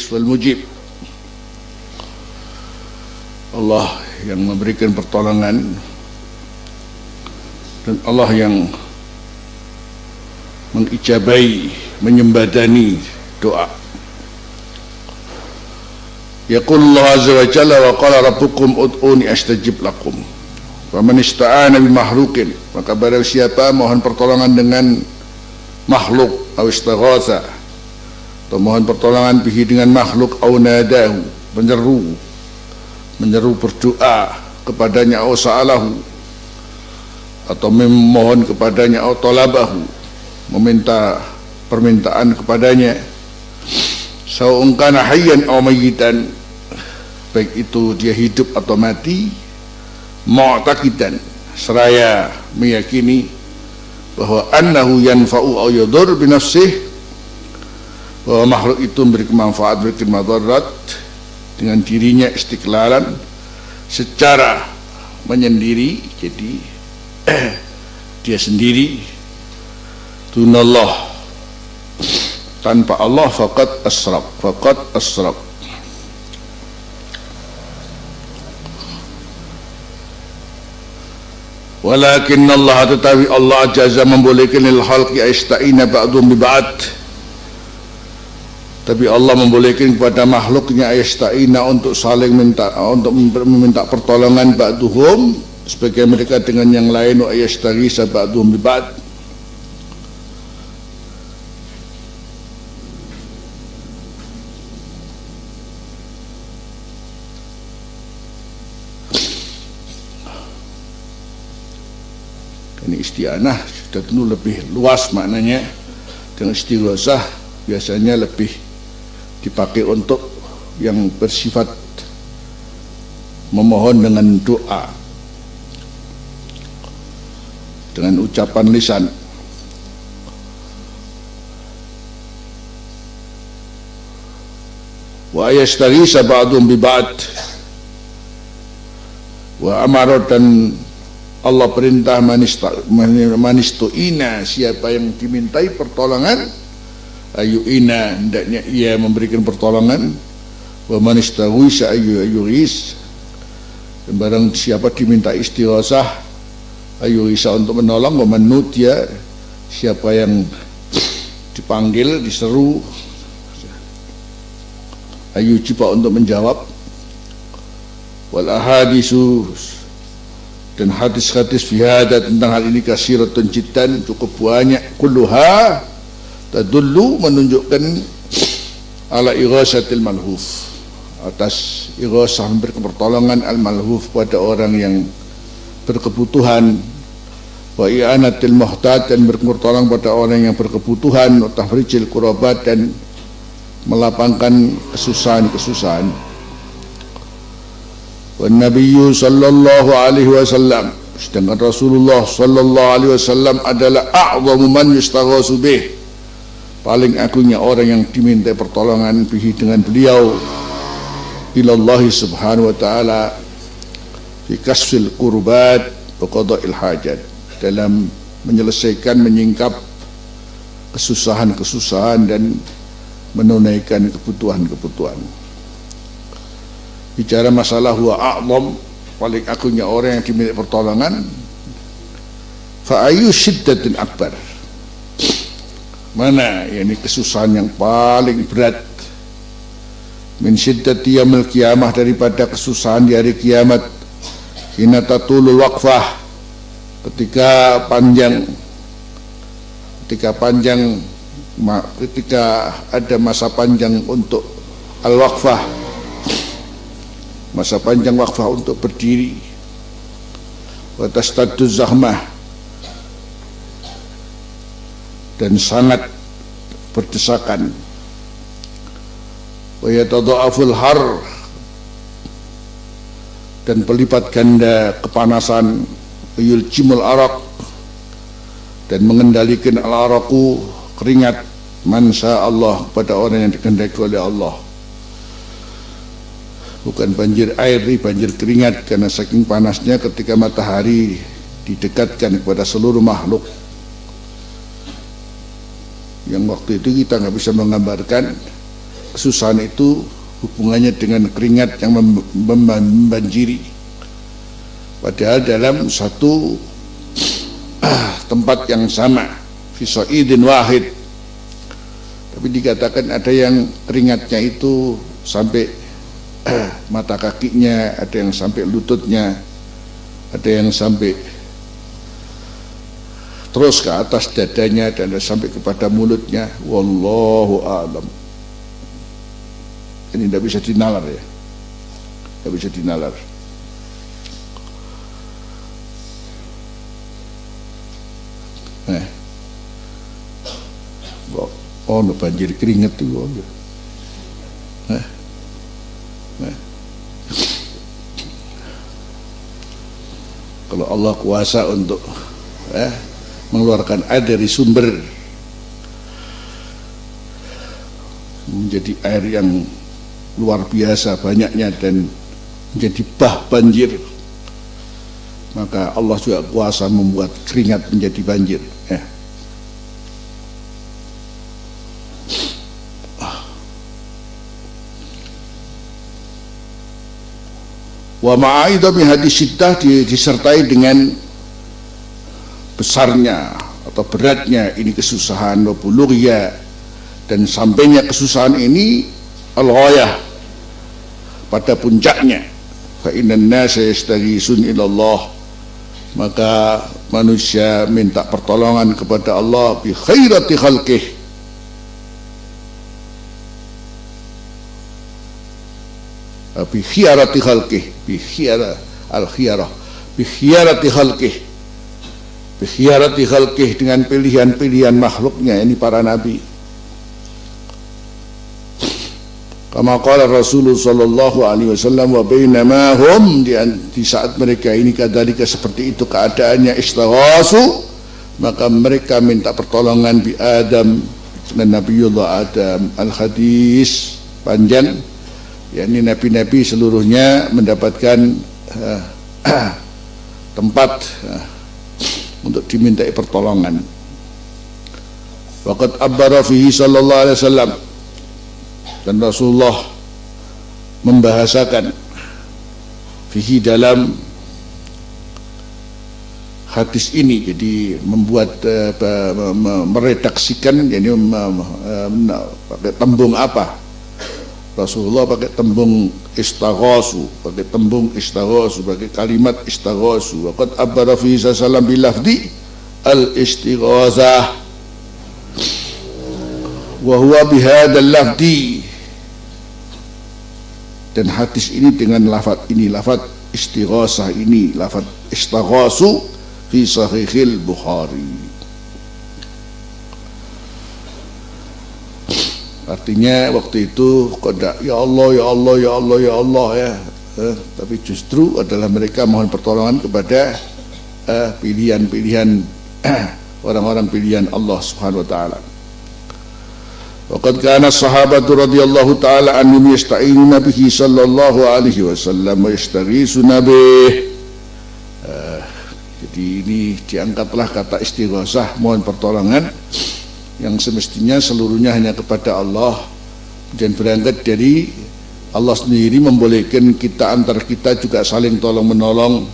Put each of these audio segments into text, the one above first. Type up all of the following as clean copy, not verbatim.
al-mughis wal mujib. Allah yang memberikan pertolongan dan Allah yang mengijabai, menyembadani doa. Yaqulullah azza wa jalla wa qala rabbukum ud'uni astajib lakum. Wa man ista'ana bi makhluqin, maka barang siapa mohon pertolongan dengan makhluk, aw istaghatha, atau mohon pertolongan bihi dengan makhluk, aw nadahu, menyeru berdoa kepadanya, aw sa'alahu, atau memohon kepadanya, aw talabahu, meminta permintaan kepadanya, sawa'un kana hayyan aw mayyitan, baik itu dia hidup atau mati, mu'taqidan, seraya meyakini bahwa annahu yanfa'u aw yadur bi nafsihi, bahwa makhluk itu memberi manfaat, memberi madarat dengan dirinya, istiqlalan, secara menyendiri, jadi dia sendiri, dunallah, tanpa Allah, faqad asraf. Walakin Allah, tetapi Allah jaza membolehkan lil khalqi aista'ina ba'dhum bi ba'd, tapi Allah membolehkan kepada makhluknya aista'ina untuk saling meminta pertolongan, ba'duhum, sebagai mereka dengan yang lain, wa ayastaghisa ba'dhum bi ba'd. Ini isti'anah sudah tentu lebih luas maknanya. Dengan istighosah biasanya lebih dipakai untuk yang bersifat memohon dengan doa, dengan ucapan lisan. Wa yastaghisa ba'dhum bi ba'd, wa amara, dan Allah perintah manistu'ina, siapa yang dimintai pertolongan, ayu'ina, hendaknya ia memberikan pertolongan, wa manistaghisa ayu'is, dan barang siapa diminta istighosah, ayu'isa, untuk menolong, wa manutya, siapa yang dipanggil, diseru, ayujiba, untuk menjawab, wal ahadisu, dan hadis-hadis fihada tentang hal ini kasiratun jiddan, cukup banyak, kulluha tadullu, menunjukkan ala ighasatil malhuf, atas ighasah, memberi pertolongan al malhuf pada orang yang berkebutuhan, wa i'anatil muhtaj, dan berpertolongan pada orang yang berkebutuhan, wa tahrijil qurabat, dan melapangkan kesusahan. Wa Nabiyyu sallallahu alaihi wasallam, sedangkan Rasulullah sallallahu alaihi wasallam adalah a'zamu man yustaghasu bih, paling agungnya orang yang diminta pertolongan bihi, dengan beliau, ilallahi subhanahu wa ta'ala, fi kasfil qurbat wa qada'il hajat, dalam menyelesaikan, menyingkap kesusahan-kesusahan dan menunaikan kebutuhan-kebutuhan. Bicara masalah huwa a'zam, paling agungnya orang yang diminta pertolongan, fa ayu syiddatin akbar, mana yakni kesusahan yang paling berat, min syiddati yaumil qiyamah, daripada kesusahan di hari kiamat, hina tatulul waqfah, ketika ada masa panjang untuk al-waqfah, masa panjang waqfah untuk berdiri, wa tastaddu zahmah, dan sangat berdesakan, wa yatadha'aful har, dan berlipat ganda kepanasan, yuljimul arak, dan mengendalikan al-araku, keringat, mansa Allah, pada orang yang dikehendaki oleh Allah. Bukan banjir air, banjir keringat, karena saking panasnya ketika matahari didekatkan kepada seluruh makhluk, yang waktu itu kita nggak bisa menggambarkan kesusahan itu hubungannya dengan keringat yang membanjiri, padahal dalam satu tempat yang sama, fi sa'idin wahid, tapi dikatakan ada yang keringatnya itu sampai mata kakinya, ada yang sampai lututnya, ada yang sampai terus ke atas dadanya, dan ada sampai kepada mulutnya. Wallahu a'lam. Ini tidak bisa dinalar ya, tidak bisa dinalar. Oh, banjir keringat itu. Kalau Allah kuasa untuk mengeluarkan air dari sumber menjadi air yang luar biasa banyaknya dan menjadi bah banjir, maka Allah juga kuasa membuat keringat menjadi banjir. Wa ma'aidami hadis syiddah disertai dengan besarnya atau beratnya ini kesusahan, wa bulughya, dan sampainya kesusahan ini al-ghayah, pada puncaknya. Fa innan nasa yastaghisun ila Allah, maka manusia minta pertolongan kepada Allah bi khairati khalqih, bi khiyarati khalqih, bi khiyara al-khiyarah, bi khiyarati khalqih, bi khiyarati khalqih, dengan pilihan-pilihan makhluknya, ini para nabi. Kama qala Rasulullah sallallahu alaihi wasallam, wa bainama hum, di saat mereka ini kadzalika seperti itu keadaannya, istaghasu, maka mereka minta pertolongan bi Adam, dengan Nabiullah Adam. Al-hadis panjang, yakni nabi-nabi seluruhnya mendapatkan tempat untuk dimintai pertolongan. Waqad abbara fihi sallallahu alaihi wasallam, dan Rasulullah membahasakan fihi, dalam hadis ini, jadi membuat meredaksikan, jadi pakai tembung apa. Rasulullah pakai tembung istaghasu, pakai kalimat istaghasu. Waqad abbara fihi sallallahu bilafdi al-istighazah, wa huwa bihadzal lafdi, dan hadis ini dengan lafaz ini, lafaz istighasah ini, lafaz istaghasu fi sahihil Bukhari. Artinya waktu itu kodak ya Allah ya Allah ya Allah ya Allah ya, tapi justru adalah mereka mohon pertolongan kepada pilihan-pilihan orang-orang pilihan Allah Subhanahu wa taala. Waqad kana sahabatu radhiyallahu taala anhum yasta'inuna bihi sallallahu alaihi wasallam wa yastaghisuna bih. Jadi ini diangkatlah kata istighosah, mohon pertolongan, yang semestinya seluruhnya hanya kepada Allah, dan berangkat dari Allah sendiri membolehkan kita antar kita juga saling tolong menolong,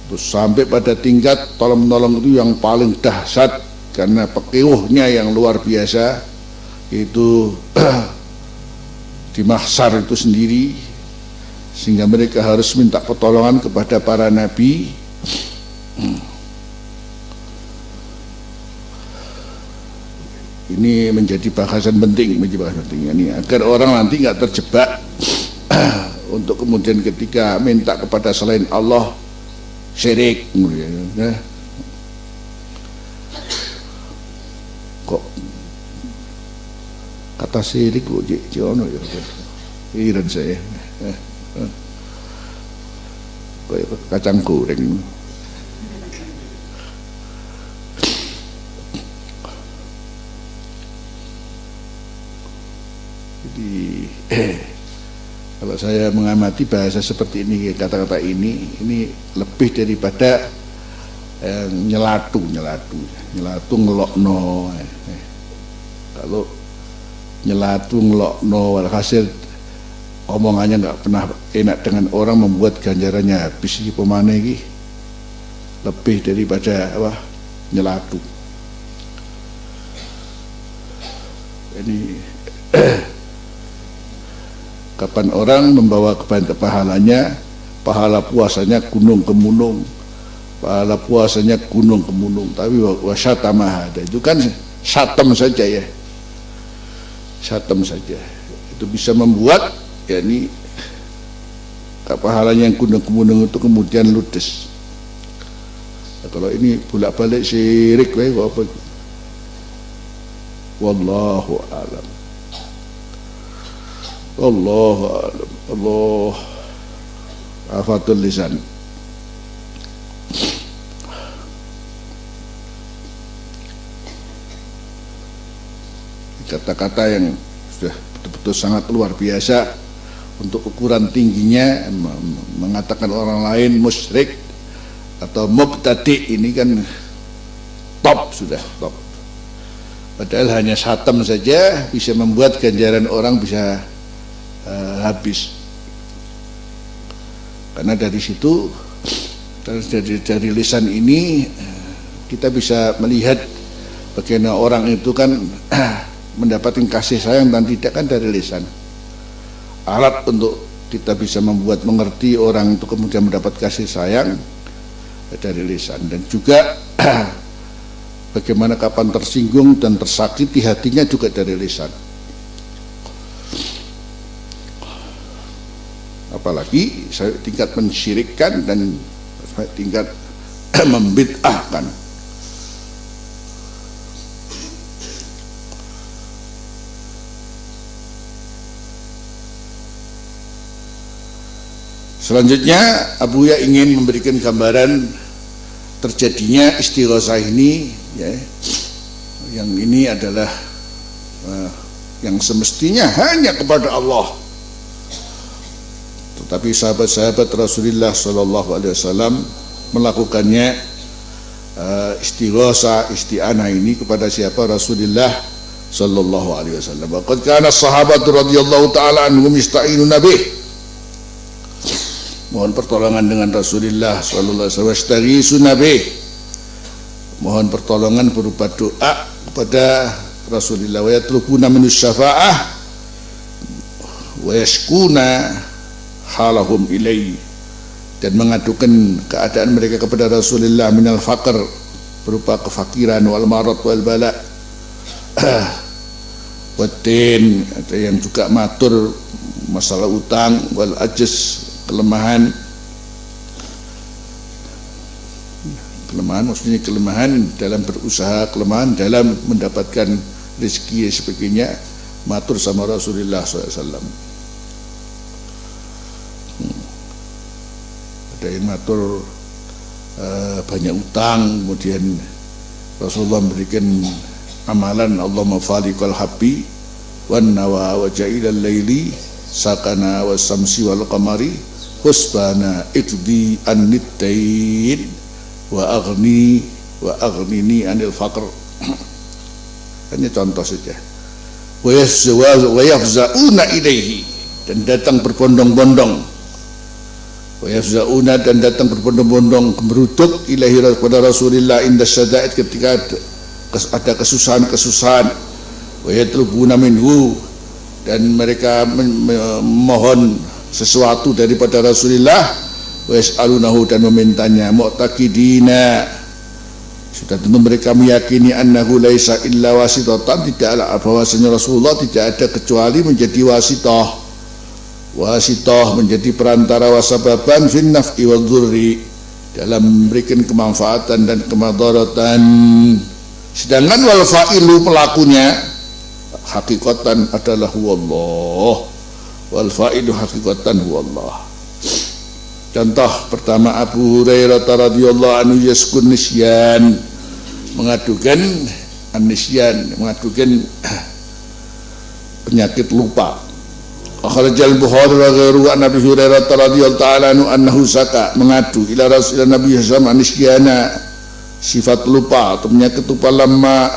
terus sampai pada tingkat tolong menolong itu yang paling dahsyat karena pekiuhnya yang luar biasa, itu di mahsyar itu sendiri, sehingga mereka harus minta pertolongan kepada para nabi. Ini menjadi bahasan penting, ini agar orang nanti nggak terjebak untuk kemudian ketika minta kepada selain Allah syirik. Kok kata syirik kok jono ya, iran saya kayak kacang goreng. Jadi kalau saya mengamati bahasa seperti ini, kata-kata ini lebih daripada nyelatu ngelokno. Kalau nyelatu ngelokno, walhasil omongannya nggak pernah enak dengan orang, membuat ganjarannya habis. Iki pemane iki lebih daripada apa nyelatu. Ini kapan orang membawa kepada pahalanya, pahala puasanya gunung kemunung, pahala puasanya gunung kemunung, tapi wasyatama ada itu kan satam saja ya, satam saja itu bisa membuat ya ini pahalanya yang gunung kemunung itu kemudian ludes. Nah, kalau ini bolak-balik syirik apa? Wallahu a'lam. Wallahu a'lam. Allah afatul lisan. Kata-kata yang sudah betul-betul sangat luar biasa untuk ukuran tingginya, mengatakan orang lain musyrik atau mubtadi, ini kan top, sudah top. Padahal hanya satam saja bisa membuat ganjaran orang bisa habis. Karena dari situ, dari lisan ini kita bisa melihat bagaimana orang itu kan mendapatkan kasih sayang dan tidak kan dari lisan. Alat untuk kita bisa membuat mengerti orang itu kemudian mendapat kasih sayang dari lisan. Dan juga bagaimana kapan tersinggung dan tersakiti hatinya juga dari lisan. Apalagi tingkat mensyirikkan dan tingkat membid'ahkan. Selanjutnya Abu Ya ingin memberikan gambaran terjadinya istighosah ini ya. Yang ini adalah yang semestinya hanya kepada Allah. Tetapi sahabat-sahabat Rasulullah SAW melakukannya istighosah, isti'anah ini kepada siapa? Rasulullah SAW. Waqad kana sahabat radhiyallahu taala anhum yasta'inuna bih, mohon pertolongan dengan Rasulullah SAW, mohon pertolongan berupa doa kepada Rasulullah, wa yatlubuna min syafa'ah wa yashkuna halahum ilaihi, dan mengadukan keadaan mereka kepada Rasulullah minal faqr, berupa kefakiran, wal marad wal bala watin, ada yang juga matur masalah utang, wal ajz, kelemahan maksudnya kelemahan dalam berusaha, kelemahan dalam mendapatkan rezeki sebagainya, matur sama Rasulullah SAW. Ada yang matur banyak utang, kemudian Rasulullah memberikan amalan Allahumma faliqal habbi wan nawa wa ja'ilal laili sakana was samsi wal qamari husbana ikdi an-nittain wa aghnini anil faqr. Hanya contoh saja. Wa yafza'una ilaihi, dan datang berbondong-bondong. Wa yafza'una, dan datang berbondong-bondong meruduk ilaihi kepada Rasulullah inda syada'id, ketika ada kesusahan-kesusahan. Wa yatlubuna minhu, dan mereka memohon sesuatu daripada Rasulullah, wa yas'alunahu, dan memintanya, mu'taqidina, sudah tentu mereka meyakini annahu laisa illa wasitatan, tidaklah bahwasanya Rasulullah tidak ada kecuali menjadi wasitah, menjadi perantara, wasababan fin naf'i wal dhurri, dalam memberikan kemanfaatan dan kemadaratan. Sedangkan wal fa'ilu, pelakunya, hakikatan adalah huwallah, wal fa'idu hakikatan huwallah. Contoh pertama, Abu Hurairah radhiyallahu anhu yaskun nisyan, mengadukan an-nisyan, mengadukan penyakit lupa. Akhrajal Bukhari wa ghairuhu an Abi Hurairah radhiyallahu ta'ala anhu annahu saka, mengadu ila Rasulullah Nabi sallallahu alaihi wasallam nisyana, sifat lupa atau penyakit lupa, lama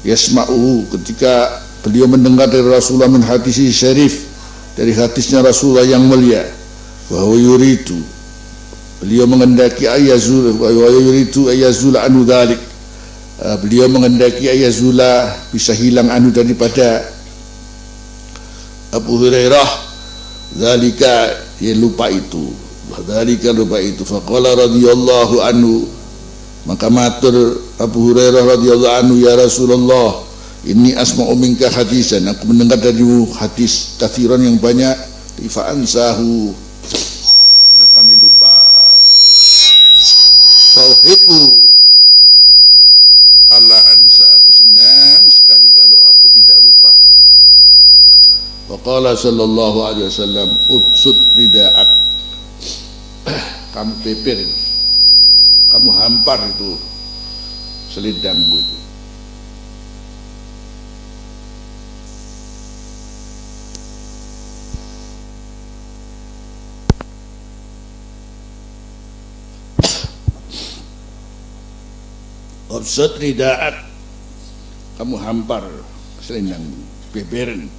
yasma'u, ketika beliau mendengar dari Rasulullah min hadisi syarif, dari hadisnya Rasulullah yang mulia, wa huwa yuridu, beliau mengendaki ayazul wa yuridu ayazul anu dzalik, beliau mengendaki ayazula bisa hilang anu daripada Abu Hurairah zalika, dia lupa itu, dzalika lupa itu. Faqala radhiyallahu anhu, maka matur Abu Hurairah radhiyallahu anhu, ya Rasulullah, ini asma'u minka hadisan, aku mendengar darimu hadis kathiran yang banyak, fa ansahu, kami lupa. Fauhibu alla ansa, aku senang sekali kalau aku tidak lupa. Wa qala sallallahu alaihi wasallam, ubsut rida'ak, kamu pepir, kamu hampar itu selendangmu itu. Ubsut rida'ak, kamu hampar selendangmu, peperin.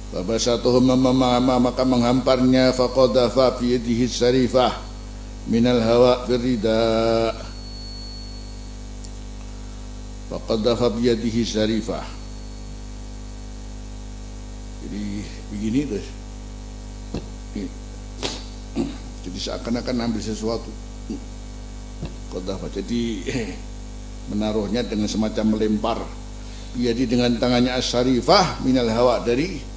Fabasatuhum maka menghamparnya, faqadafa fi yadihi syarifah minal hawa firida, faqadafa fi yadihi syarifah. Jadi begini terus, jadi seakan-akan ambil sesuatu, qadafa, jadi menaruhnya dengan semacam melempar. Jadi dengan tangannya as-syarifah minal hawa, dari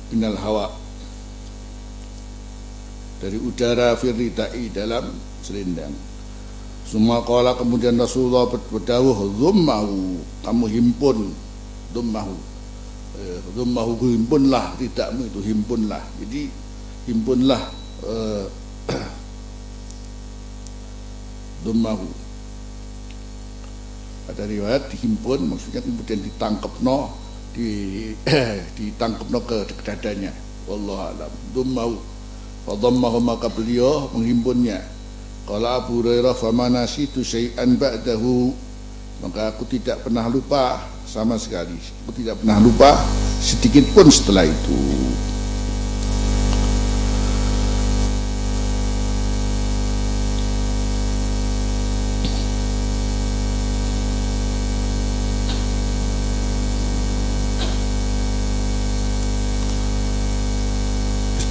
minal hawa, dari udara, firridai, dalam selendang. Semua qala, kemudian Rasulullah berdawuh, dhummahu, kamu himpun, dhummahu, dhummahu, himpunlah ridakmu itu, himpunlah. Jadi himpunlah dhummahu. Ada riwayat dihimpun, maksudnya kemudian ditangkepno, ditangkepno ke dadanya. Wallahu a'lam. Dhummahu, fadhammahu, maka beliau menghimpunnya. Qala Abu Hurairah, famanasitu syai'an ba'dahu, maka aku tidak pernah lupa sama sekali, aku tidak pernah lupa sedikit pun setelah itu.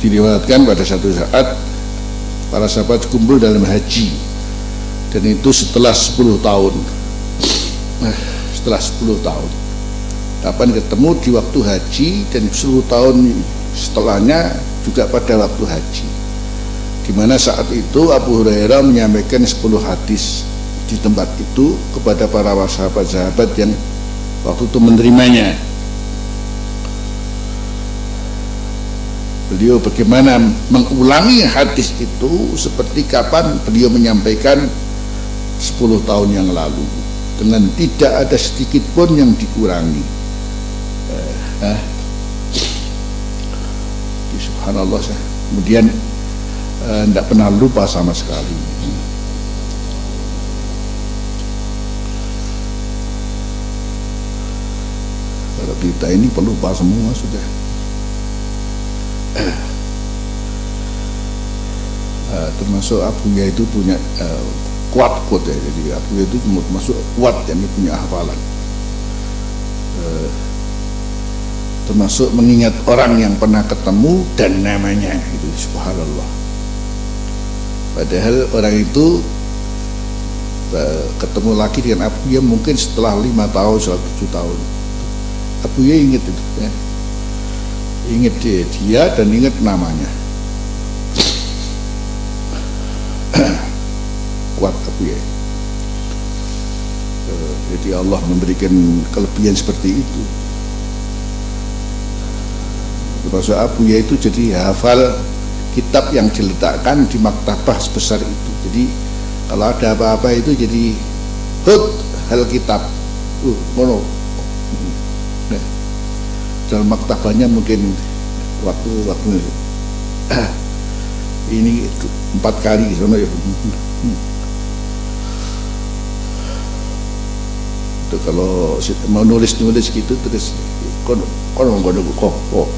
Diriwayatkan pada satu saat para sahabat kumpul dalam haji, dan itu setelah 10 tahun. Setelah 10 tahun, kapan ketemu di waktu haji, dan 10 tahun setelahnya juga pada waktu haji, di mana saat itu Abu Hurairah menyampaikan 10 hadis di tempat itu kepada para sahabat-sahabat yang waktu itu menerimanya. Beliau bagaimana mengulangi hadis itu seperti kapan beliau menyampaikan 10 tahun yang lalu, dengan tidak ada sedikit pun yang dikurangi. Subhanallah, kemudian tidak pernah lupa sama sekali. Kalau kita ini pelupa semua sudah. Termasuk Abuya itu punya kuat ya, jadi Abuya itu termasuk kuat, yang punya hafalan, termasuk mengingat orang yang pernah ketemu dan namanya itu. Subhanallah, padahal orang itu ketemu lagi dengan Abuya mungkin setelah 5 tahun, setelah 7 tahun. Abuya ingat itu ya, ingat dia dan ingat namanya. Kuat Abuya. Jadi Allah memberikan kelebihan seperti itu. Termasuk Abuya itu jadi hafal kitab yang diletakkan di maktabah sebesar itu. Jadi kalau ada apa-apa itu jadi hal kitab. Mono. Nah, dalam maktabahnya mungkin waktu ini 4 kali sono ya. itu kalau mau nulis gitu terus kon kok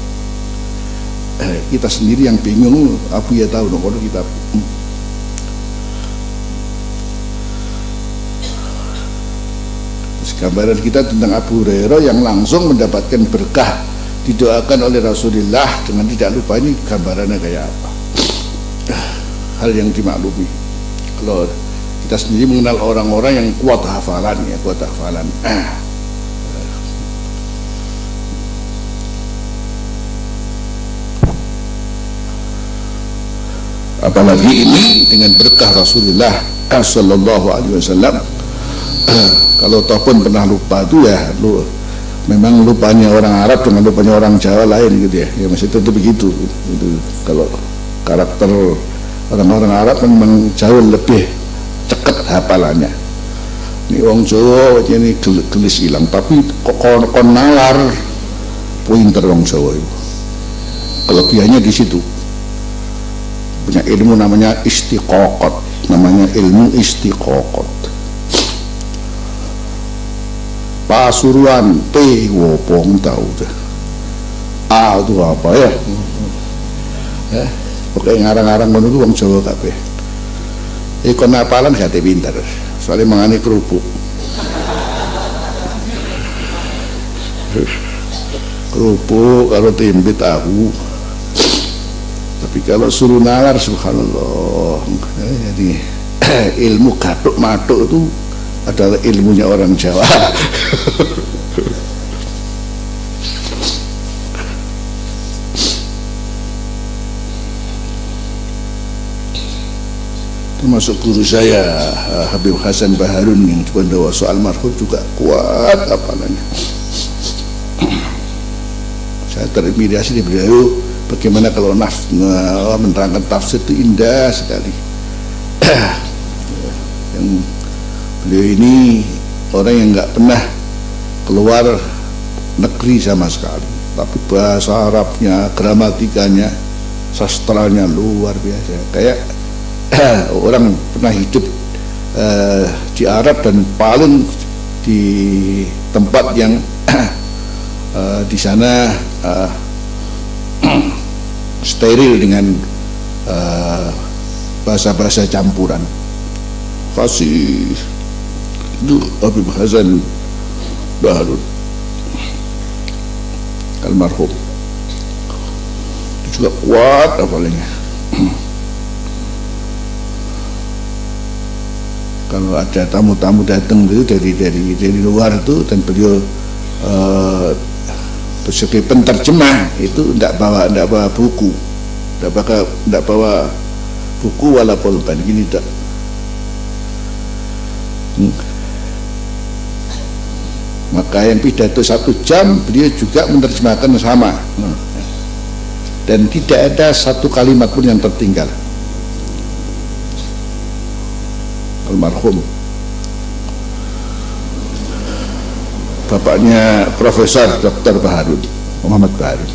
kita sendiri yang bingung. Abu ya tahu kono kita. Gambaran kita tentang Abu Hurairah yang langsung mendapatkan berkah didoakan oleh Rasulullah dengan tidak lupa, ini gambarannya kayak apa, hal yang dimaklumi. Kalau kita sendiri mengenal orang-orang yang kuat hafalan ya, apalagi ini dengan berkah Rasulullah sallallahu alaihi wasallam. Kalau toh pun pernah lupa itu ya memang lupanya orang Arab dengan lupanya orang Jawa lain gitu ya, ya masih tentu begitu itu. Kalau karakter orang-orang Arab memang jauh lebih cekat hafalannya. Ini wong Jawa ini gelis hilang, tapi kok nalar pointer wong Jawa itu. Kelebihannya di situ, punya ilmu namanya istiqoqot, ilmu istiqoqot. Pasuruan P wopong tahu dah. A itu apa ya? Pokoknya ngarang-ngarang menurut wong Jawa kabeh. Ikon apalan gak pinter, soalnya mangani kerupuk. Kerupuk kalau tempe tahu. Tapi kalau suruh nalar subhanallah. Jadi ilmu gatuk matuk itu adalah ilmunya orang Jawa. Termasuk guru saya Habib Hasan Baharun yang Pendawa soal marhum juga kuat hafalannya. Saya terinspirasi dari beliau bagaimana kalau menerangkan tafsir itu indah sekali. Yang beliau ini orang yang nggak pernah keluar negeri sama sekali, tapi bahasa Arabnya, gramatikanya, sastranya luar biasa. Kayak orang pernah hidup di Arab dan paling di tempat yang di sana steril dengan bahasa-bahasa campuran. Fasih itu Habib Hasan Baharun almarhum itu juga kuat hafalannya. Kalau ada tamu-tamu datang itu dari luar itu dan beliau sebagai penterjemah itu tidak bawa buku, tidak bawa buku wala pulpen gini tak. Maka yang pidato 1 jam beliau juga menerjemahkan sama, dan tidak ada satu kalimat pun yang tertinggal. Almarhum bapaknya Profesor Dr. Baharun, Muhammad Baharun.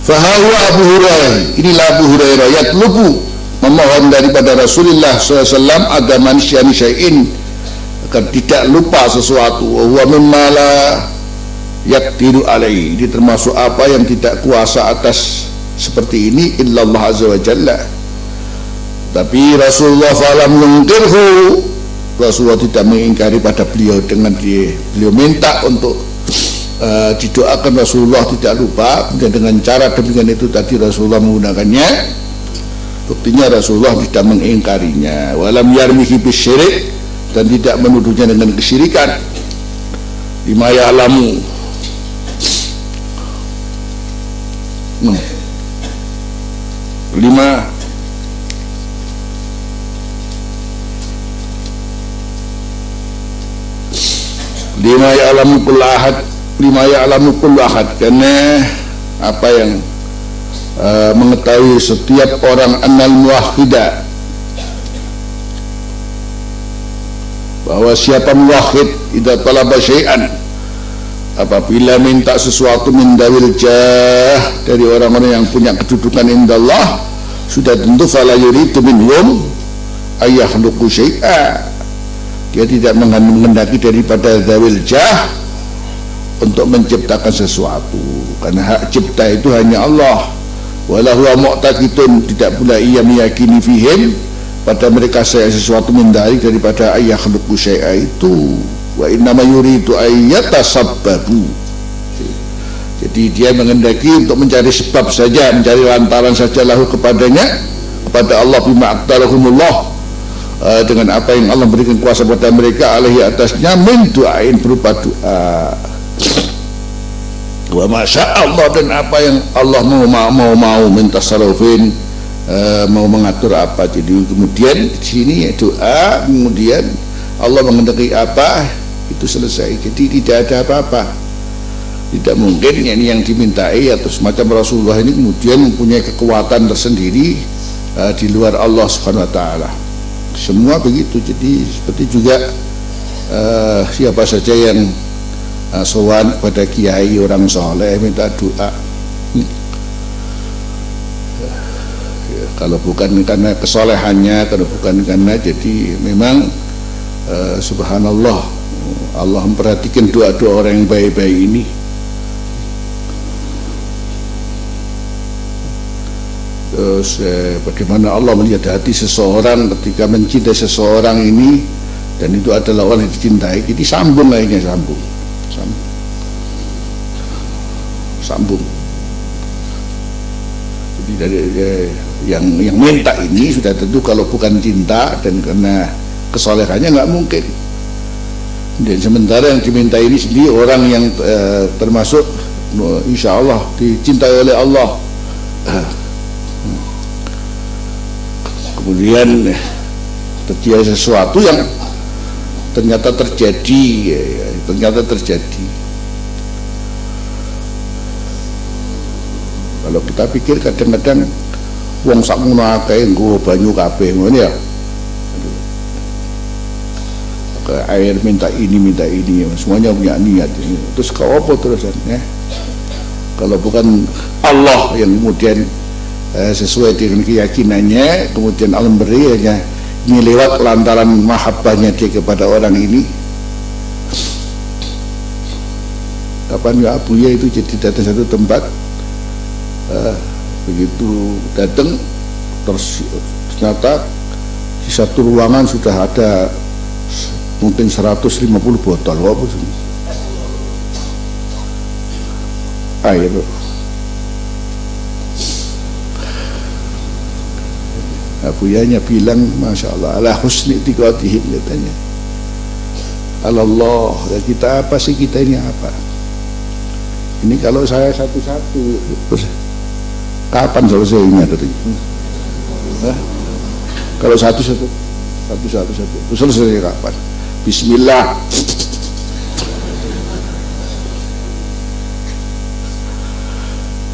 Fahawa Abu Hurairah, inilah Abu Hurairah yatlubu, memohon daripada Rasulullah SAW agaman syai'in, agar tidak lupa sesuatu. Wa mimma la yaqdiru alaihi, ini termasuk apa yang tidak kuasa atas seperti ini illallah azza wa jalla. Tapi Rasulullah falam yungkirhu, Rasulullah tidak mengingkari pada beliau dengan beliau minta untuk didoakan. Rasulullah tidak lupa, dan dengan cara demikian itu tadi Rasulullah menggunakannya, buktinya Rasulullah tidak mengingkarinya. Walam yarmihi bisyirik, dan tidak menuduhnya dengan kesyirikan. Lima ya'lamu, lima ya'lamu kullu ahad, lima ya'lamu kullu ahad, karena apa yang mengetahui setiap orang annal muwahhida, bahwa siapa muwahhid idza talaba syai'an, apabila minta sesuatu min dawil jah, dari orang-orang yang punya kedudukan indallah, sudah tentu fala yuridu minhum ayakhluqu syai'a, dia tidak menghendaki daripada dawil jah untuk menciptakan sesuatu, karena hak cipta itu hanya Allah. Walau huwa mu'taqidun, tidak pula ia meyakini fihim pada mereka sesuatu mendari daripada ayakhluqu syai'a itu. Wa innama yuridu ayyatasabbabu, jadi dia menghendaki untuk mencari sebab saja, mencari lantaran saja lahu kepadanya, kepada Allah, bima aqdarahumullah, dengan apa yang Allah berikan kuasa pada mereka alaihi atasnya, min du'ain, berupa doa, wa masya Allah, dan apa yang Allah mau minta tasarrufin, mau mengatur apa. Jadi kemudian di sini ya doa, kemudian Allah menghendaki apa, itu selesai. Jadi tidak ada apa-apa. Tidak mungkin ini yang dimintai atau semacam Rasulullah ini kemudian mempunyai kekuatan tersendiri di luar Allah Subhanahu wa taala. Semua begitu. Jadi seperti juga siapa saja yang sowan pada kiai orang soleh minta doa, ya, kalau bukan karena kesolehannya, kalau bukan karena, jadi memang subhanallah, Allah memperhatikan doa-doa orang yang baik-baik ini. Terus bagaimana Allah melihat hati seseorang ketika mencintai seseorang ini, dan itu adalah orang yang dicintai. Jadi sambung lainnya, sambung. Jadi dari yang minta ini sudah tentu kalau bukan cinta dan karena kesolehannya nggak mungkin. Dan sementara yang diminta ini sendiri orang yang termasuk insya Allah dicintai oleh Allah. Kemudian terjadi sesuatu yang ternyata terjadi. Kalau kita pikir kadang-kadang wong sakmono akeh nggo banyu kabeh ngono ya. Air minta ini semuanya punya niat. Terus kau apa terusan ya? Kalau bukan Allah yang kemudian sesuai dengan keyakinannya kemudian Allah beri, hanya ini lewat lantaran mahabbahnya dia kepada orang ini. Kapan ya Abuya itu jadi datang satu tempat, begitu datang ternyata di satu ruangan sudah ada mungkin 150 botol air. Abuyanya bilang, masya Allah, ala husni tiqatihim, katanya, Allah ya, kita apa sih, kita ini apa ini, kalau saya satu-satu terus kapan selesainya katanya? Kalau satu-satu terus selesai kapan? Bismillah.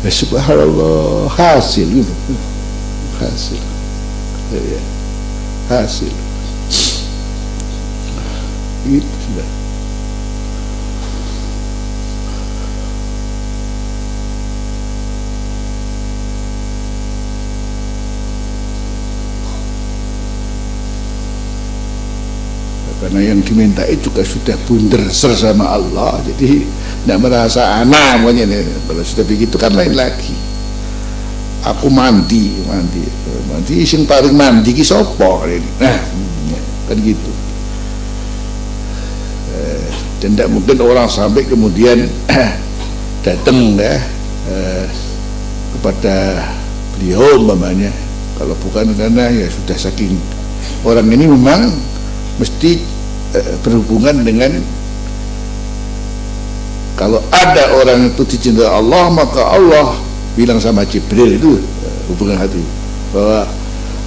Ya, subhanallah, hasil gitu. Hasil itu sudah. Karena yang dimintai juga sudah bunder sama Allah, jadi tidak merasa anak pokoknya. Kalau sudah begitu kan lain lagi. Aku mandi sing paling mandi ki sapa ini, nah kan gitu. Dan tidak mungkin orang sampai kemudian datang kepada beliau umpamanya, kalau bukan karena ya sudah saking orang ini memang mesti berhubungan dengan, kalau ada orang itu dicintai Allah, maka Allah bilang sama Jibril, itu hubungan hati, bahwa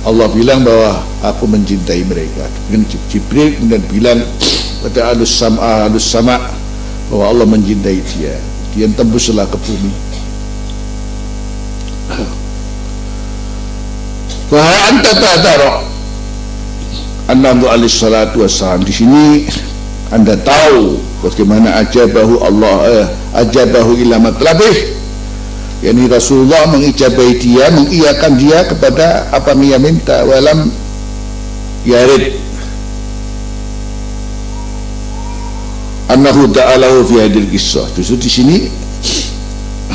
Allah bilang bahwa aku mencintai mereka. Dengan Jibril kemudian bilang pada alus sama bahwa Allah mencintai dia tembuslah ke bumi. Bahwa anta tadara An-Nabi alaihi salatu wassalam, di sini Anda tahu bagaimana ajabahu Allah ajabahu ila matlabih, yakni Rasulullah mengijabahi dia, mengiyakan dia kepada apa yang dia minta. Walam yarid annahu ta'alahu fi hadil kisah. Justru di sini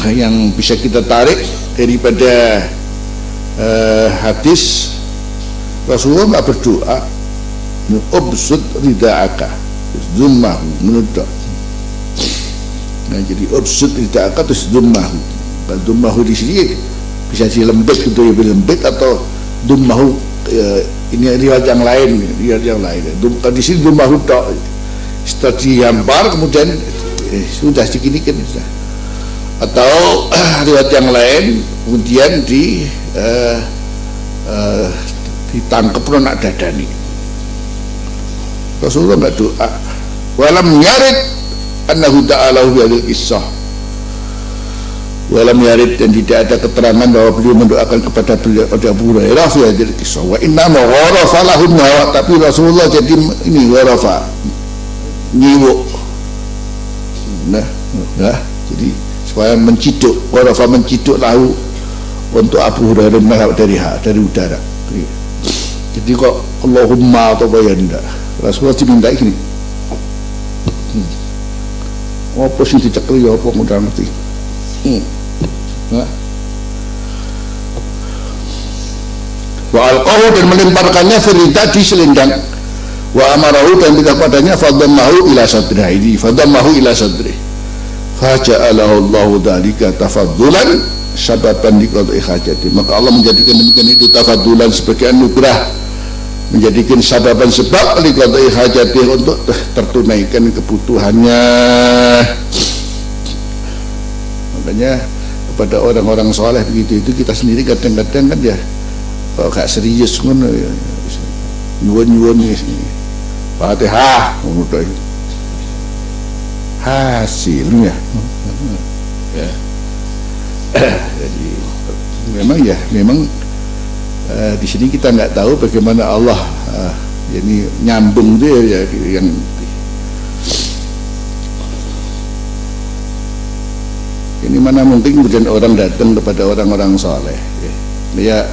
yang bisa kita tarik daripada hadis, Rasulullah nggak berdoa ubsud rida'aka zummahu menuduk. Nah, jadi ubsud rida'aka terus zummahu. Kalau zummahu di sini bisa dilembek gitu ya, dilembek atau zummahu ini riwayat yang lain, Kalau di sini zummahu tak setelah dihampar kemudian sudah diginikan sudah. Atau riwayat yang lain kemudian ditangkap nak dadani. Rasulullah nggak doa. Walam yarid annahu ta'ala bi hadil qissah. Walam yarid, dan tidak ada keterangan bahwa beliau mendoakan kepada Abu Hurairah fi hadil qissah. Wa inna ma warafa lahum hawa, tapi Rasulullah jadi ini warafa nyiwuk. Nah, jadi supaya menciduk, warafa menciduk lahu untuk Abu Hurairah dari udara. Jadi kok Allahumma atau bayanda Rasulullah diminta ini. Apa sih dicekli apa mudah ngerti. Wa alqahu, dan melemparkannya firida di selendang. Wa amarahu, dan minta padanya fadammahu ila sadrihi, fadammahu ila sadrihi. Faja'alahu Allahu dzalika tafaddulan sababan liqadhi hajati. Maka Allah menjadikan demikian itu tafaddulan sebagai anugerah, menjadikan sababan sebab liqadhi hajati, untuk tertunaikan kebutuhannya. Makanya kepada orang-orang soleh begitu itu kita sendiri kadang-kadang kan ya kalau gak serius ngono ya nyuwun-nyuwun Fatihah ngono hasilnya ya. Jadi memang di sini kita nggak tahu bagaimana Allah ini nyambung dia ya, yang ini mana mungkin kemudian orang datang kepada orang-orang soleh ya,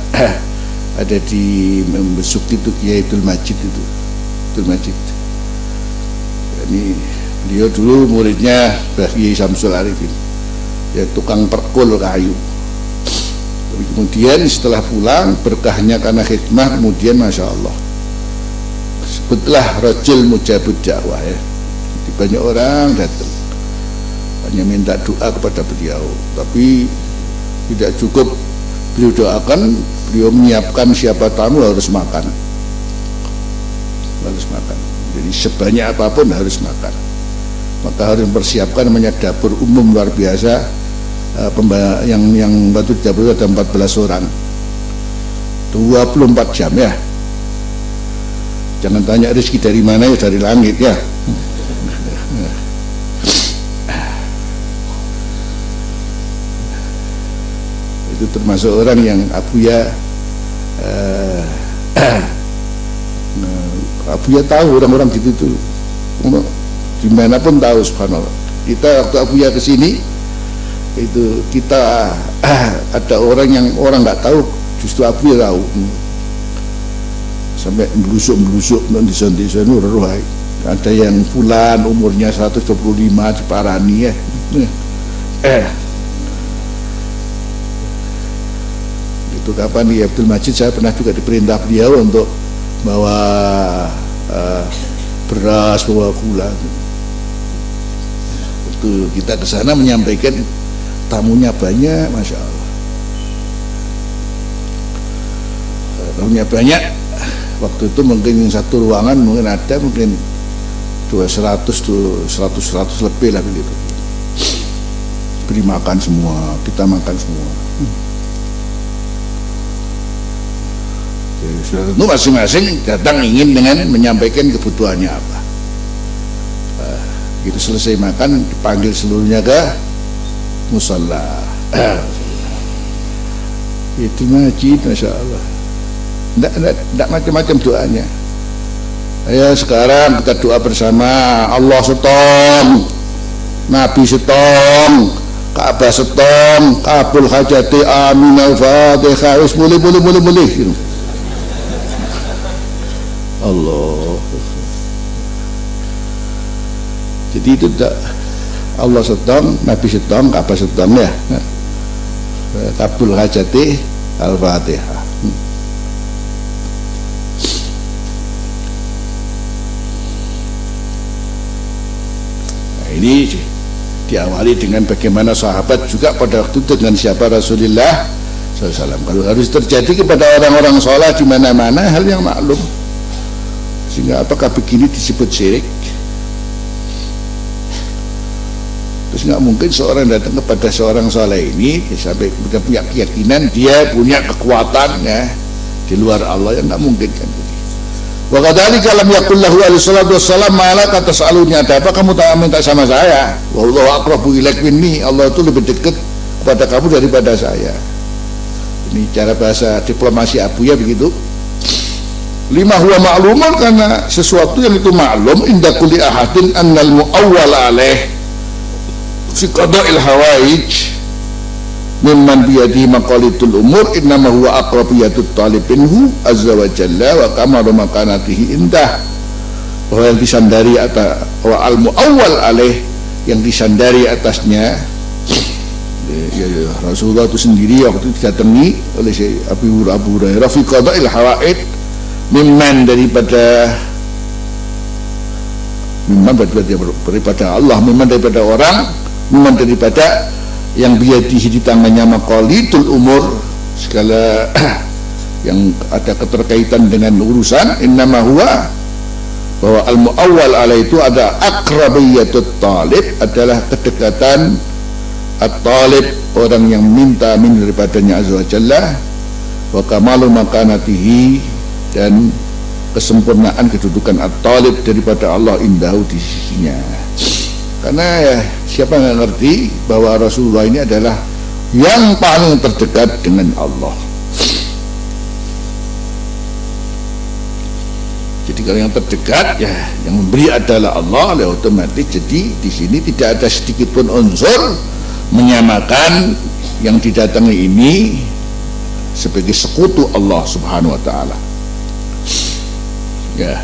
ada di membesuk itu Kiai Abdul Majid itu, Abdul Majid ini beliau dulu muridnya Mbah Kiai Samsul Arifin ya, tukang perkul kayu. Kemudian setelah pulang berkahnya karena khidmah, kemudian Masya Allah sebutlah rajul mujabud dakwah ya. Jadi banyak orang datang hanya minta doa kepada beliau, tapi tidak cukup beliau doakan, beliau menyiapkan siapa tamu harus makan. Jadi sebanyak apapun harus makan. Maka harus mempersiapkan namanya dapur umum luar biasa. Yang batu dapur ada 14 orang 24 jam ya. Jangan tanya rezeki dari mana, ya dari langit ya. Itu termasuk orang yang Abuya Abuya tahu orang-orang gitu tuh, dimanapun tahu, subhanallah. Kita waktu Abuya kesini itu kita ada orang yang orang nggak tahu, justru Abuya tahu, sampai melusuk di sana rohai. Ada yang fulan umurnya 125 di Parani ya. Itu kapan ya Abdul Majid, saya pernah juga diperintah beliau untuk bawa beras, bawa gula. Itu kita ke sana menyampaikan, tamunya banyak, Masya Allah. Tamunya banyak. Waktu itu mungkin satu ruangan mungkin ada mungkin 100 lebih lah begitu. Beri makan semua, kita makan semua. Itu masing-masing datang ingin dengan menyampaikan kebutuhannya apa. Begitu selesai makan dipanggil seluruhnya ke musalla. Itu Majid, Masya Allah. Tidak macam-macam doanya. Ayo sekarang kita doa bersama. Allah setong, Nabi setong, Ka'bah setong, kabul hajati, amin, al-fatihah. Wis boleh. Allah. Jadi itu tidak, Allah setong, Nabi setong, Ka'bah setong ya. Kabul hajati, al-fatihah. Ini diawali dengan bagaimana sahabat juga pada waktu itu dengan siapa Rasulullah SAW. Kalau harus terjadi kepada orang-orang soleh di mana-mana, hal yang maklum. Sehingga apakah begini disebut syirik? Terus nggak mungkin seorang datang kepada seorang soleh ini sampai punya keyakinan dia punya kekuatan ya di luar Allah, yang nggak mungkin kan. Wa kadzalika lam yaqul lahu alaihi salatu wassalam malah kata salunya, ada apa kamu tak minta sama saya? Wallahu aqrabu ilaik minni, Allah itu lebih dekat kepada kamu daripada saya. Ini cara bahasa diplomasi Abu ya begitu. Lima huwa ma'lumun, karena sesuatu yang itu maklum inda kulli ahadin annal muawwal alaih fi qada'il hawaij mimman biyadi maqalitul umur innama huwa aqrabiyatut talibinhu azza wa jalla wa kamalu makanatihi indah. Bahwa yang disandari atas wa al muawwal alaih, yang disandari atasnya ya, Rasulullah itu sendiri waktu didatangi oleh Abu Hurairah fi qada'il hawaid mimman daripada Allah, mimman daripada orang, mimman daripada yang biadihi di tangannya maqalidul umur, segala yang ada keterkaitan dengan urusan. Innama huwa, bahwa al muawwal alaihi itu ada akrabiyatut talib, adalah kedekatan at-talib, orang yang minta min daripadanya azza wa jalla, wa kamalu makanatihi, dan kesempurnaan kedudukan at-talib daripada Allah indahu di sisinya. Karena ya, siapa yang ngerti bahwa Rasulullah ini adalah yang paling terdekat dengan Allah. Jadi kalau yang terdekat ya, yang memberi adalah Allah, ya otomatis jadi di sini tidak ada sedikit pun unsur menyamakan yang didatangi ini sebagai sekutu Allah Subhanahu wa taala. Ya.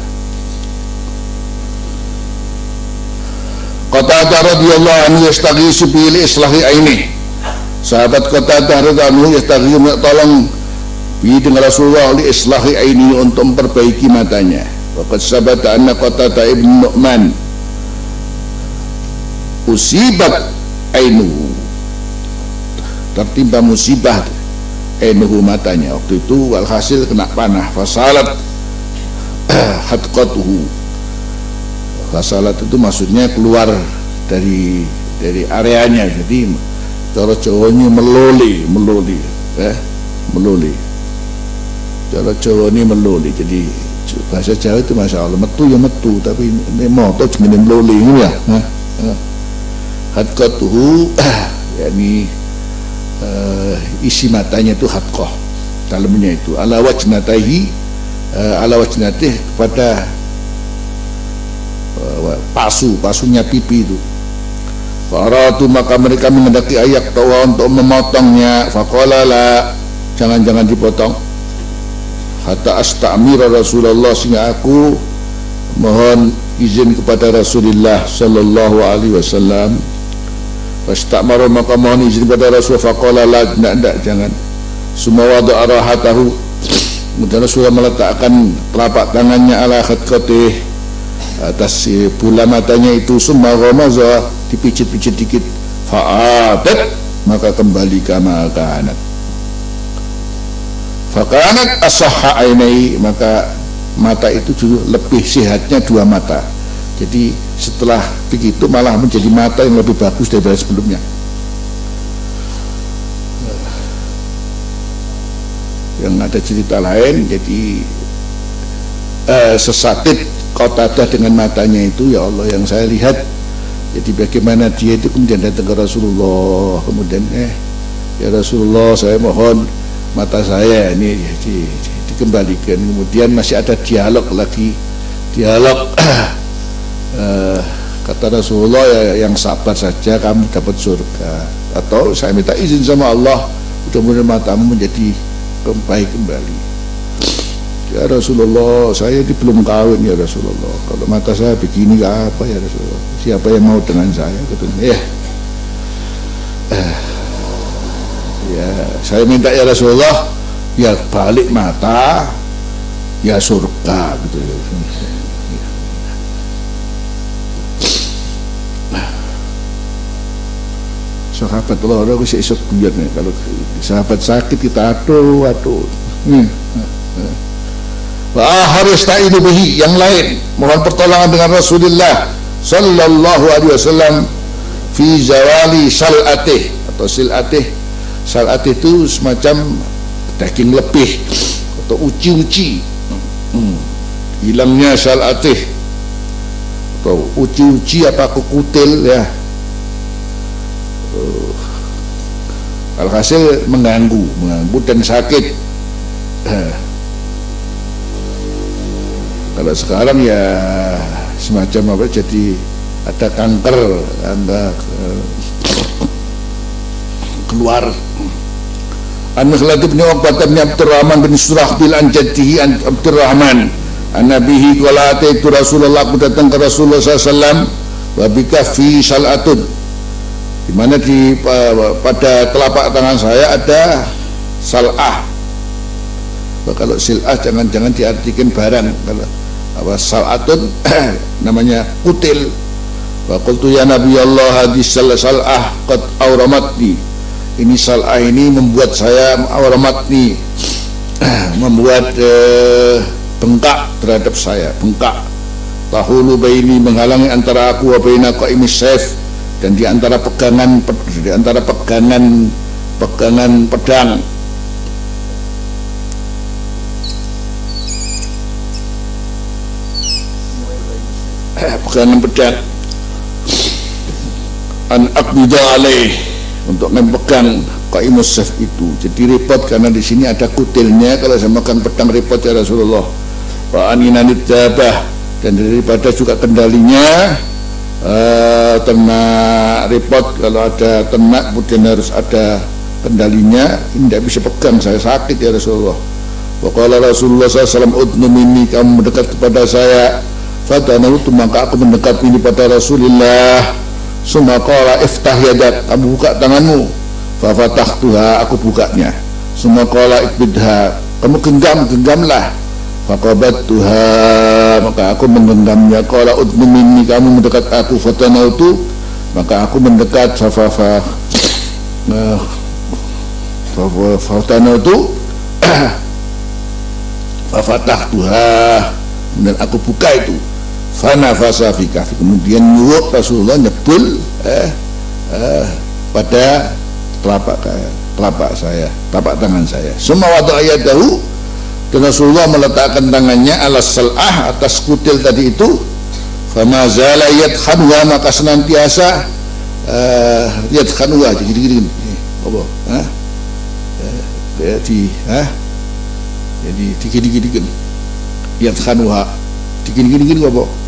Qatadah radhiyallahu anhu yastaghisu bil islahi aini. Sahabat Qatadah radhiyallahu anhu yastaghisu, tolong bi dengan Rasulullah li islahi aini, untuk memperbaiki matanya. Waqad sabata anna Qatadah ibn Nu'man usibat ainuhu, tertimpa musibah ainuhu, matanya waktu itu, walhasil kena panah, fasalat hadqatuhu. Fasalat itu maksudnya keluar dari areanya, jadi cara Jawanya meloli, cara Jawa ini meloli. Jadi bahasa Jawa itu masya Allah, metu ya metu, tapi ini moto jenenge meloli ya. Hadqatuhu yakni isi matanya itu hadqah, dalamnya itu ala wajnatihi, kepada pasunya pipi itu. Faratu, maka mereka menghendaki ayak tawa untuk memotongnya. Faqala la, jangan dipotong. Hatta astamira Rasulullah, sehingga aku mohon izin kepada Rasulullah sallallahu alaihi wasallam. Fastamara, maka mohon izin kepada Rasul. Faqala la, tidak, jangan. Summa wada'a rahatahu, kemudian Rasulullah meletakkan telapak tangannya ala khadqatih, atas bola matanya itu. Summa ghamaza, dipijit-pijit dikit. Fa'adat, maka kembali kama kanat. Fakanat asahha ainai, maka mata itu juga lebih sehatnya dua mata. Jadi setelah begitu malah menjadi mata yang lebih bagus daripada sebelumnya. Yang ada cerita lain, jadi sesakit Qatadah dengan matanya itu, ya Allah yang saya lihat. Jadi bagaimana dia itu kemudian datang ke Rasulullah, kemudian ya Rasulullah, saya mohon mata saya ini dikembalikan. Kemudian masih ada dialog lagi dialog kata Rasulullah, ya, yang sabar saja kamu dapat surga, atau saya minta izin sama Allah mudah-mudahan matamu menjadi baik kembali. Ya Rasulullah, saya ini belum kawin ya Rasulullah, kalau mata saya begini apa ya Rasulullah, siapa yang mau dengan saya? Katanya, ya saya minta ya Rasulullah, ya balik mata ya surga gitu ya. Sahabat Allah aku sih esok biar nih, kalau sahabat sakit kita aduh harus tak ini behi yang lain, mohon pertolongan dengan Rasulullah sallallahu alaihi wasallam fi zawali sal'atih atau sil'atih. Sal'atih itu semacam daging lebih atau uci-uci, hilangnya sal'atih atau uci-uci apa kukutil ya, alhasil mengganggu dan sakit. Kalau sekarang ya semacam apa, jadi ada kanker, ada keluar. An-Mikhlad bin Uqbah bin Abdurrahman bin Surahbil an jaddihi an Abdurrahman an nabihi qala ataitu Rasulullah, aku datang ke Rasulullah SAW wa bikaffi sal'atun, di mana pada telapak tangan saya ada sal'ah. Kalau sil'ah jangan diartikan barang, kalau apa sal'atun namanya kutil. Wa qultu ya Nabi Allah hadis sal'ah qad awramatni, ini sal'ah ini membuat saya awramatni, membuat bengkak terhadap saya, bengkak. Tahulu baini, menghalangi antara aku wa baina qa'imis saif, dan di antara pegangan pedang. Pegangan pedang an aqbida alaih, untuk memegang qaimus saif itu. Jadi repot karena di sini ada kutilnya, kalau saya makan pedang repot ya Rasulullah. Wa aninanid dabah, dan daripada juga kendalinya ternak repot, kalau ada ternak kemudian harus ada kendalinya, ini tidak bisa pegang, saya sakit ya Rasulullah. Wa qala Rasulullah SAW udnu minni, kamu mendekat kepada saya. Fatanautu, maka aku mendekat ini pada Rasulullah. Summa qala iftah yadak, kamu buka tanganmu. Fa fatahtuha, aku bukanya. Summa qala ikbidha, kamu genggamlah. Fa qabattuha, maka aku menggenggamnya. Qala udnu minni, kamu mendekat aku. Fatanautu, maka aku mendekat. Fatanautu fa fatahtuha, dan aku buka itu. Fanafasa fi kafi, kemudian nyuwuk Rasulullah nyebul pada telapak tangan saya. Summa wada'a yadahu, dan Rasulullah meletakkan tangannya ala sal'ah, atas kutil tadi itu. Fama zala yadkhanuha, maka senantiasa yadkhanuha, gini apa jadi digini-gini yadkhanuha, digini-gini apa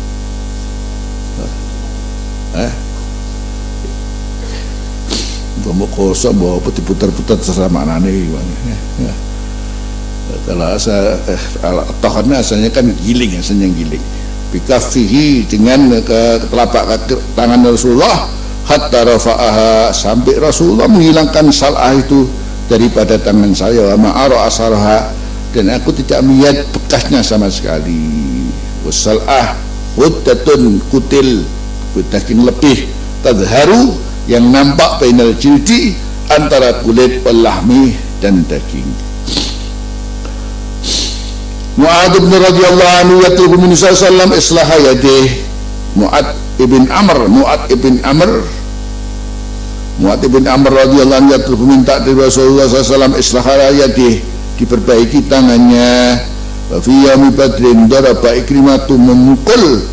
bawa kosong, bawa putar-putar terserah maknanya ya. Kalau tohnya asalnya kan giling, bikafihi, dengan ke telapak tangan Rasulullah, hatta rafa'aha, sampai Rasulullah menghilangkan sal'ah itu daripada tangan saya. Wa ma'ara asarha, dan aku tidak melihat bekasnya sama sekali. Wasal'ah huddatun, kutil daging lebih, tadharu, yang nampak bainal jildi, antara kulit wal lahmi dan daging. Mu'ad bin radhiyallahu anhu yatlubu min sallam islaha yadih. Mu'ad ibn Amr radhiyallahu anhu yatlubu, minta dari Rasulullah SAW islaha yadih, diperbaiki tangannya. Wa fi yaumi badrin daraba Ikrimatu, memukul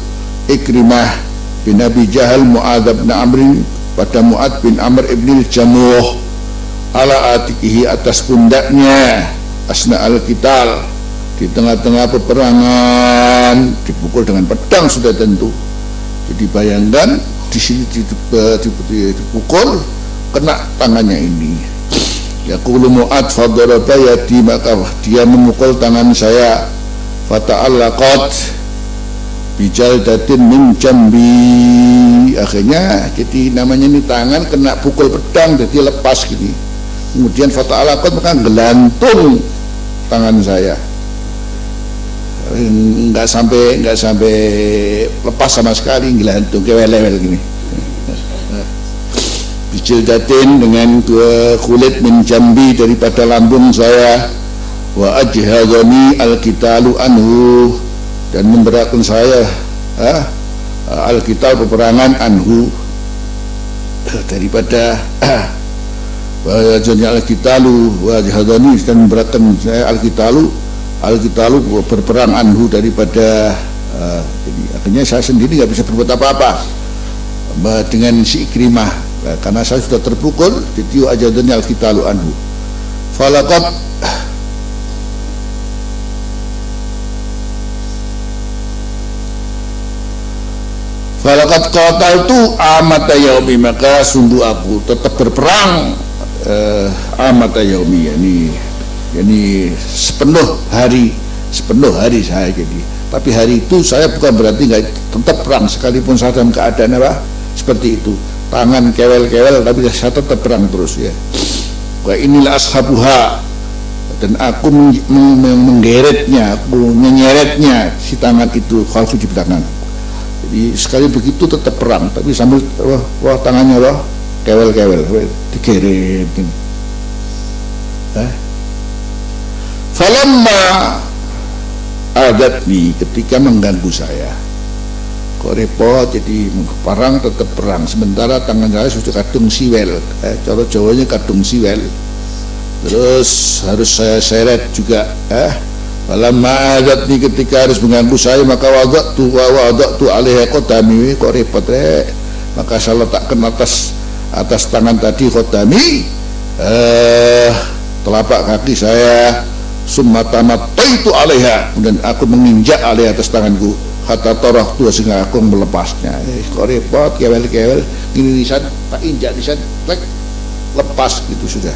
Ikrimah bin Abi Jahal Mu'ad bin Amr, pada Mu'ad bin Amr ibn al-Jamuh, ala atikihi, atas pundaknya, asna al-qital, di di tengah-tengah peperangan dipukul dengan pedang sudah tentu. Jadi bayangkan di sini dipukul kena tangannya ini. Yaqulu Mu'ad fadaraba yadi, maka dia memukul tangan saya. Fata'allaqat bijaldatin min jambi, akhirnya jadi namanya ini tangan kena pukul pedang jadi lepas gini. Kemudian fata'allaqat, maka gelantung tangan saya, nggak sampai lepas sama sekali, gelantung kewel-wel gini. Bijildatin, dengan dua kulit, min jambi, daripada lambung saya. Wa ajhadani al-qitalu anhu, dan memberatkan saya al-qital, peperangan, anhu, daripada wa ajhadani al-qitalu wa ajhadani, dan memberatkan saya al-qitalu berperang, anhu, daripada jadi akhirnya saya sendiri nggak bisa berbuat apa-apa dengan si Ikrimah. Karena saya sudah terpukul, jadi ajadani al-qitalu anhu. Falaqad qataltu amata yaumi, maka sungguh aku tetap berperang amata yaumi, yani sepenuh hari saya. Jadi tapi hari itu saya bukan berarti nggak tetap perang, sekalipun saya dalam keadaan apa seperti itu, tangan kewel-kewel, tapi saya tetap perang terus ya. Wa inilah ashabuha, dan aku menggeretnya, aku menyeretnya si tangan itu, khalfu, di belakang. Jadi sekali begitu tetap perang, tapi sambil wah tangannya kewel-kewel digeret gini. Falamma adatni, ketika mengganggu saya, kok repot, jadi perang tetap perang, sementara tangan saya sudah kadung siwel, cara Jawanya kadung siwel, terus harus saya seret juga. Falamma adatni, ketika harus mengganggu saya, maka wada'tu alaiha qadami, kok repot maka saya letakkan atas tangan tadi qadami, telapak kaki saya. Summa tamattaitu alaiha, dan aku menginjak alaiha, atas tanganku, hatta tarahtu, sehingga aku melepasnya. Kok repot, kewel-kewel gini, lisan tak injak, lisan lepas gitu sudah.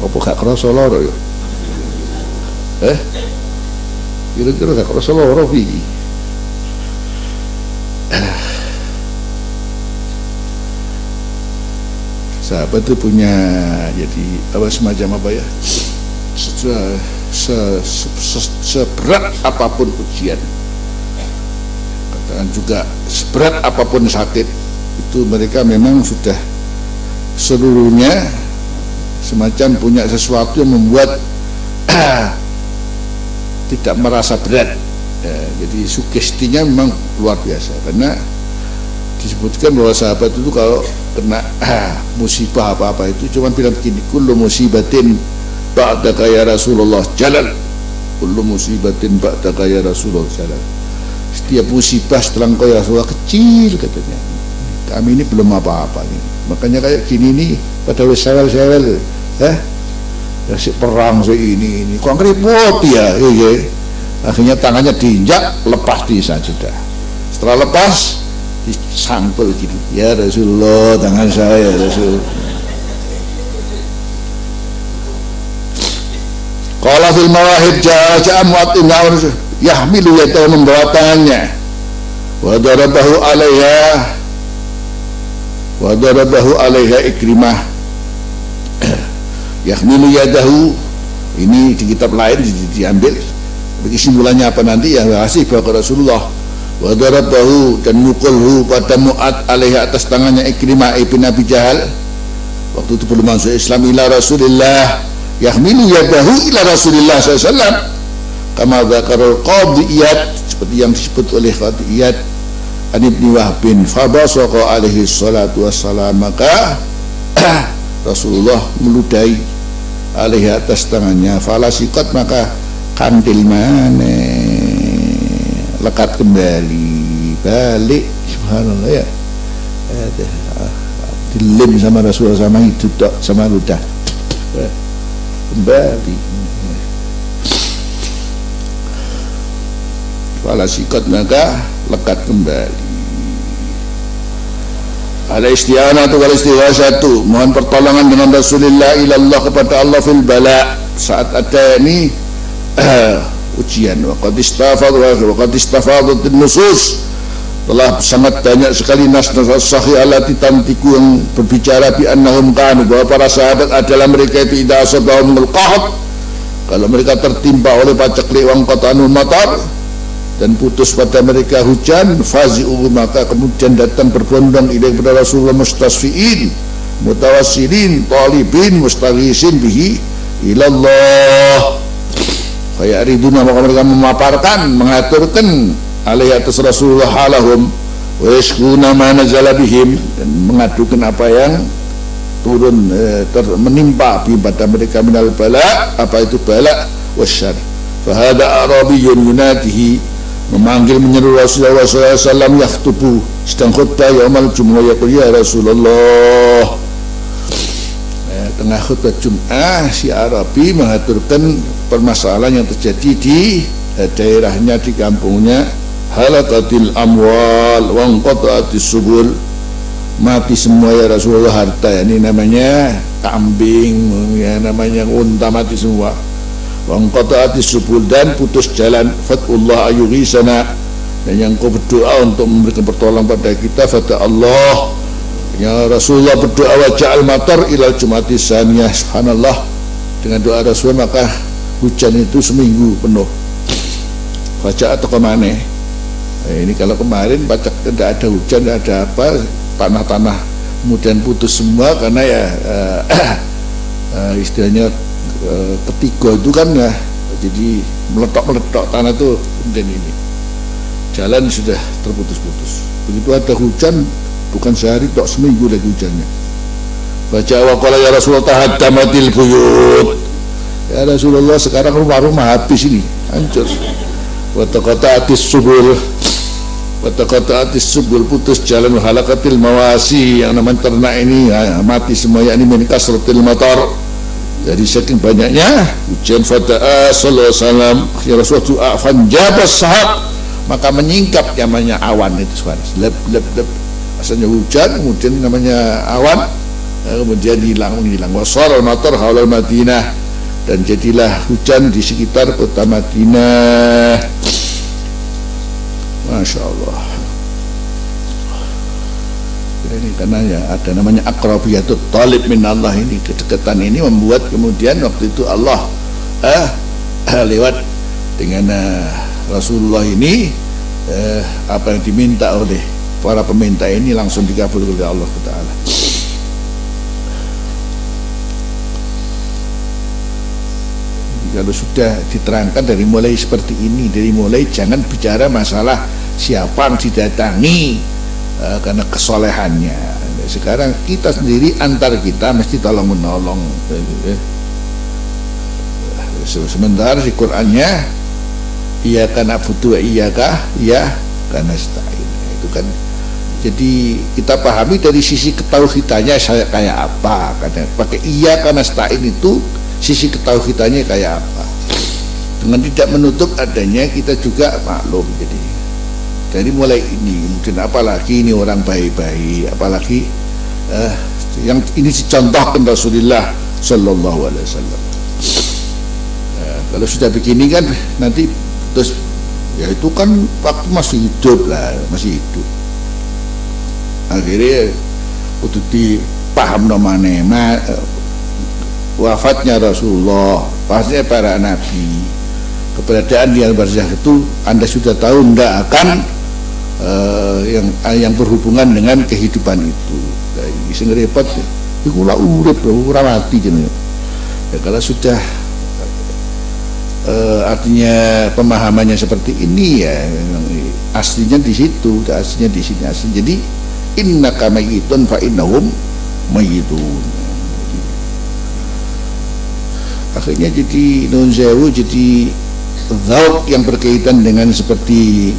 Apa gak kerasa loro ya? Kira-kira gak kerasa loro iki. Sahabat itu punya jadi apa, semacam apa ya, seberat apapun ujian, katakan juga seberat apapun sakit, itu mereka memang sudah seluruhnya semacam punya sesuatu yang membuat tidak merasa berat ya. Jadi sugestinya memang luar biasa, karena disebutkan bahwa sahabat itu kalau kena musibah apa-apa itu cuma bilang begini, kullu musibatin ba'daka ya Rasulullah jalal, kullu musibatin ba'daka ya Rasulullah jalal, setiap musibah setelah engkau ya Rasulullah kecil, katanya. Kami ini belum apa-apa nih, makanya kayak gini nih pada sewel-sewel ya si perang ini kok repot ya, akhirnya tangannya diinjak, lepas di sana sudah. Setelah lepas disampel gitu, ya Rasulullah, tangan saya Rasul. Qala fil mawahib ja'a mu'atin yahmilu, yaitu membawa tangannya, wa darabahu alaiha Ikrimah, yahmilu yadahu, ini di kitab lain diambil, bagi simpulannya apa nanti ya, kasih bahwa Rasulullah wa darabahu, dan mukulhu pada Mu'ad alaihi, atas tangannya Ikrimah ibn Abi Jahal, waktu itu belum masuk Islam, ila Rasulillah, yahmilu yadahu ila Rasulillah SAW, kama dzakarul Qadhi Iyad, seperti yang disebut oleh Qadhi Iyad an Ibni Wahbin, fabasaqa alaihi salatu wassalam, maka Rasulullah meludahi alaihi, atas tangannya, falasiqat, maka kantil mana lekat kembali, balik, subhanallah ya. dilem sama Rasulullah sama itu tak sama ludah kembali fala sikat maka lekat kembali. Ala isti'anatu wal istighasatu, mohon pertolongan dengan Rasulullah ilallah kepada Allah fil bala, saat ada ini ujian. Wa qad istafadat an-nusus, telah sangat banyak sekali nas-nas sahih allati tantiku yang berbicara bi annahum kanu, bahwa para sahabat adalah mereka itu idza asabahumul qahd, kalau mereka tertimpa oleh paceklik wang qatanul matar dan putus pada mereka hujan, fazi'u, maka kemudian datang berbondong ilaih kepada Rasulullah mustasfi'in mutawassilin talibin mustaghisin bihi ilallah, kayak riduna, maka mereka memaparkan, mengaturkan alaihi atas Rasulullah halahum wa yashkuna ma nazala bihim, dan mengadukan apa yang turun menimpa pada mereka minal bala, apa itu bala wasyar. Fahada arabiyyun yunadihi, memanggil menyeru Rasulullah SAW yakhtubu, sedang khutbah yaumal jumu'ah, yaqul ya Rasulullah, tengah khutbah Jum'ah si Arabi mengaturkan permasalahan yang terjadi di daerahnya, di kampungnya. Halakatil amwal wa anqata'atis subul, mati semua ya Rasulullah harta, ini namanya kambing, ya namanya unta mati semua. Wangqata'atis subul, dan putus jalan. Fatullah ayughisana, dan yang kau berdoa untuk memberikan pertolongan pada kita. Fata Allah, ya Rasulullah berdoa waja'al matar ilal jumatis saniyah. Subhanallah, dengan doa Rasulullah maka hujan itu seminggu penuh. Baca atau kemana? Ini kalau kemarin baca tidak ada hujan, tidak ada apa, tanah-tanah kemudian putus semua karena ya istilahnya ketiga itu kan ya, jadi meletok tanah itu, kemudian ini jalan sudah terputus-putus. Begitu ada hujan, bukan sehari tok, seminggu lagi hujannya. Baca waqala ya Rasulullah tahaddamatil buyut, ya Rasulullah sekarang rumah-rumah habis ini, hancur. Wataqata'atis subul, putus jalan. Halakatil mawasi, yang namanya ternak ini ya, mati semua, yakni min kasratil matar, jadi saking banyaknya hujan. Fada'a sallallahu alaihi wasallam, ya Rasulullah doa fanjabas sahab, maka menyingkap namanya awan itu, lep asalnya hujan, kemudian namanya awan, kemudian hilang. Wasara matar haulal Madinah, dan jadilah hujan di sekitar kota Madinah. Masya Allah. Ini karena ya ada namanya akrabiyatut talib min Allah, ini kedekatan ini membuat kemudian waktu itu Allah lewat dengan Rasulullah ini apa yang diminta oleh para peminta ini langsung dikabul oleh Allah Ta'ala. Kalau sudah diterangkan dari mulai seperti ini, dari mulai jangan bicara masalah siapa yang didatangi karena kesolehannya. Sekarang kita sendiri antar kita mesti tolong menolong. Sementara di Qur'annya iyyaka na'budu wa iyyaka nasta'in, itu kan. Jadi kita pahami dari sisi ketauhidannya saya kayak apa, karena pakai iyyaka nasta'in itu sisi ketauhidannya kayak apa, dengan tidak menutup adanya kita juga maklum. Jadi dari mulai ini, kemudian apalagi ini orang baik-baik, apalagi yang ini dicontohkan Rasulullah Sallallahu Alaihi Wasallam. Kalau sudah begini kan nanti terus ya itu kan waktu masih hidup lah, masih hidup, akhirnya untuk dipaham namanya wafatnya Rasulullah, pastinya para nabi, keberadaan di alam barzakh itu Anda sudah tahu tidak akan yang berhubungan dengan kehidupan itu. Sing repot iku ora urip ora mati jenenge. Ya kalau sudah artinya pemahamannya seperti ini ya, aslinya di situ, aslinya di sini asli. Jadi innaka mayyitun fa innahum mayyitun. Akhirnya jadi nun sewu, jadi zauk yang berkaitan dengan seperti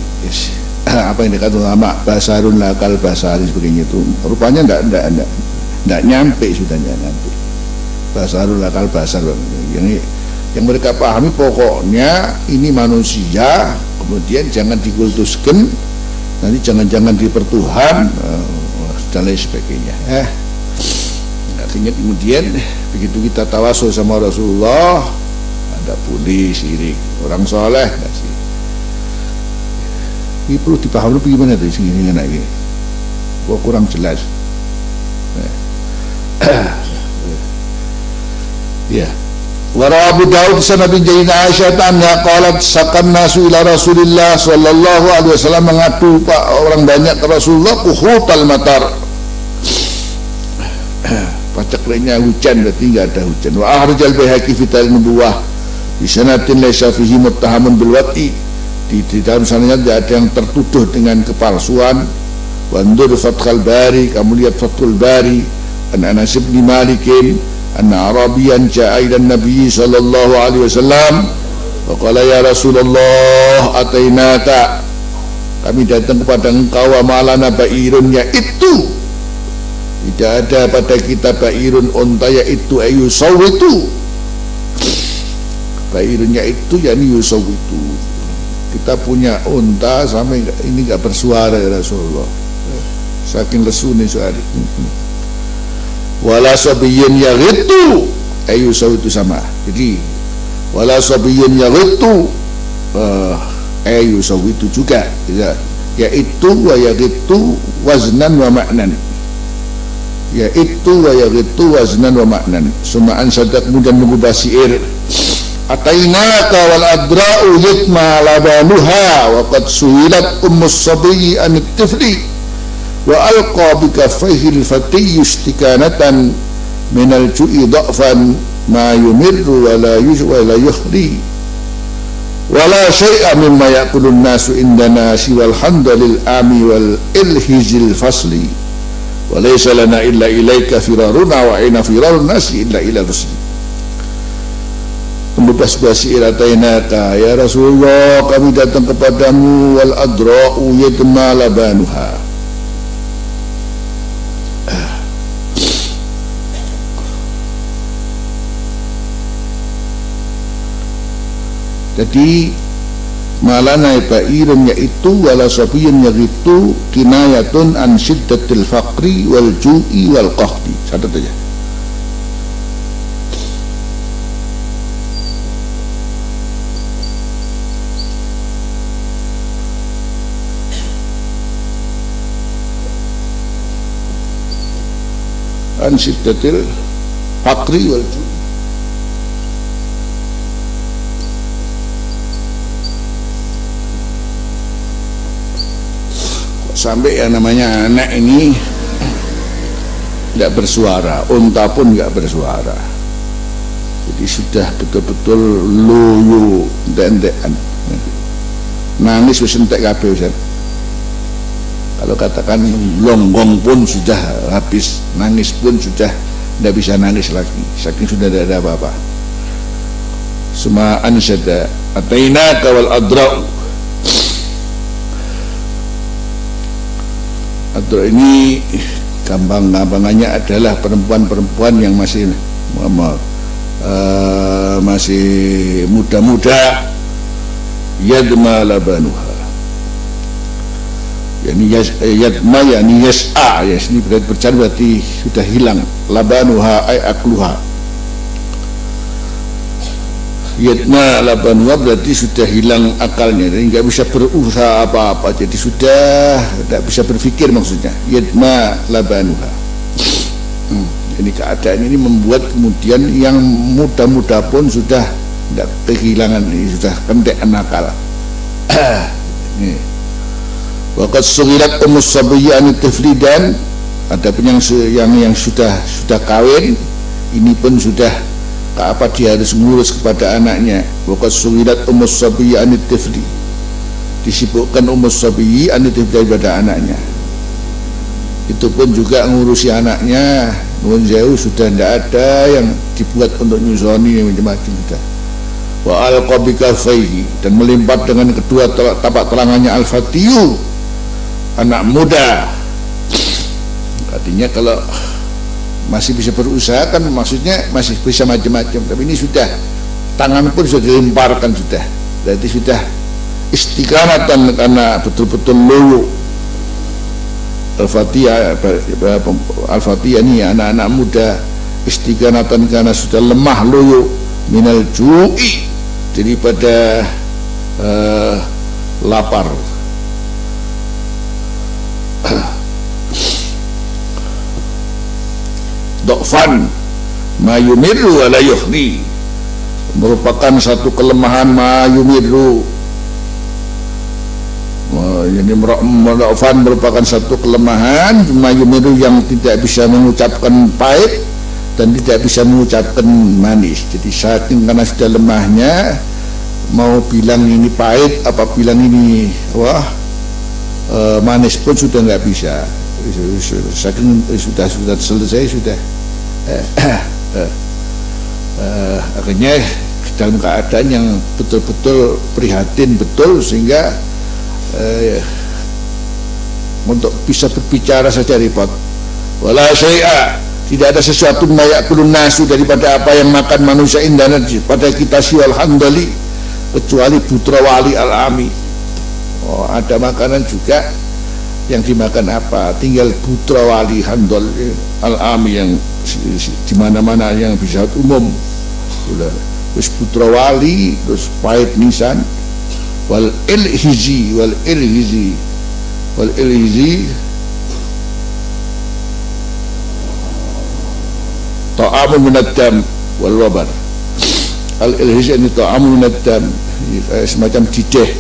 apa yang dikatakan ulama basarun lakal basari sebagainya itu rupanya enggak Tidak nyampe, sudah tidak nyampe. Basarul akal basar. Yang mereka pahami pokoknya ini manusia, kemudian jangan dikultuskan, nanti jangan-jangan dipertuhan, dan lain sebagainya. Artinya kemudian begitu kita tawasul sama Rasulullah, ada boleh sirik, orang soleh nggak sih? Ini perlu dipahami bagaimana tuh sini anak ini. Kok kurang jelas? Ya. Wara Abu Daud sanadin Jaina Aisyah anha qalat sakan nasu ila Rasulillah sallallahu alaihi wasallam, mengadu Pak orang banyak ke Rasulullah kuhutal matar. Pacaknya hujan, berarti enggak ada hujan. Wa akhrajal Baihaqi fi Nubuwah bi sanatin laysa fihi muttahamun bil wati. Di dalam sanadnya tidak ada yang tertuduh dengan kepalsuan. Wa andur Fathul Bari, kamu lihat Fathul Bari, an Anas bin Malikin anna Arabiyan ja'a ila Nabi sallallahu alaihi wasallam wa qala ya Rasulullah atainaka, kami datang kepada engkau wa malana ba'irun, yaitu tidak ada pada kita ba'irun unta, yaitu ayusawitu, ba'irun yaitu yani yusawitu, kita punya unta sampai ini enggak bersuara ya Rasulullah, saking lesu nih suara. Wala sabiyin yaghitu, ayusaw itu sama. Jadi wala sabiyin yaghitu, ayusaw itu juga, yaitu wa yaghitu waznan wa ma'nan, yaitu wa yaghitu waznan wa ma'nan. Sumaan sadak kemudian mengubah syair, atainaka wal adra'u yitma labanuha wa qad suhilat ummus sabiyyi an tifli wa alqa bi kaffaihi al-fati istikanatan min al-ju'i dha'fan ma yumirru wa la yuhri wa la syai'a mimma ya'kulu an-nasu indana siwal handalil ami wal ilhizil fasli wa laysa lana illa ilaika firaruna wa aina firarun nasi illa ila rusli. Membebas basi iratainaka ya Rasulullah, kami datang kepadamu wal adra'u yadma labanuha, jadi malana ba'irun yaitu wala sabiyun yaitu kinayatun an syiddatil faqri wal ju'i wal qahdi. Catat aja. An syiddatil faqri wal ju'i. Sampai yang namanya anak ini tidak bersuara, unta pun tidak bersuara, jadi sudah betul-betul loyo dendekan, nangis wis entek kabeh Ustaz. Kalau katakan longgong pun sudah habis, nangis pun sudah tidak bisa nangis lagi, saking sudah tidak ada apa-apa. Sumaan syada atainaka wal adra'u. Atau ini gampang-gampangannya adalah perempuan-perempuan yang masih muda-muda, yadma labanuha, yani yadma yani yas'a, ya ini berarti sudah hilang, labanuha ay akluha, yadma labanuha berarti sudah hilang akalnya, jadi nggak bisa berusaha apa-apa, jadi sudah tidak bisa berpikir, maksudnya yadma labanuha. Ini keadaan ini membuat kemudian yang muda-muda pun sudah tidak kehilangan, ini sudah kentekan akal. Waqad sughirat ummus sabiyyi an tifli, dan ada pun yang sudah kawin ini pun sudah apa dia harus mengurus kepada anaknya. Waqad sughirat ummus sabiyyi an tifli, disibukkan ummus sabiyyi an tifli daripada anaknya. Itu pun juga ngurusi anaknya, nuwun jauh sudah tidak ada yang dibuat untuk nyusoni macam-macam sudah. Wa alqa bi kaffaihi, dan melimpat dengan kedua tapak tangannya al-fatiyu, anak muda. Artinya kalau masih bisa berusaha kan, maksudnya masih bisa macam-macam, tapi ini sudah tangan pun sudah dilemparkan, sudah berarti sudah istiqamatan karena betul-betul loyo. Al-Fatihah ini anak-anak muda istiqamatan karena sudah lemah loyo minal ju'i, daripada lapar. Dokfan mayumiru ala yuhni, merupakan satu kelemahan mayumiru. Jadi Dokfan merupakan satu kelemahan mayumiru, yang tidak bisa mengucapkan pahit dan tidak bisa mengucapkan manis. Jadi saking karena sudah lemahnya, mau bilang ini pahit apa bilang ini manis pun sudah nggak bisa. Saking sudah selesai sudah. Akhirnya dalam keadaan yang betul-betul prihatin betul, sehingga untuk bisa berbicara saja repot. Wala syai'a, tidak ada sesuatu mayakulun nasu, daripada apa yang makan manusia indana pada kita siwal handali, kecuali putra wali al-ami. Ada makanan juga yang dimakan apa, tinggal putra wali handal al-ami yang di mana-mana yang bisa umum. Terus putra wali, terus pahit nisan, wal ilhizi ta'amun minad dam wal wabar. Al ilhizi ini ta'amun minad dam, semacam dideh.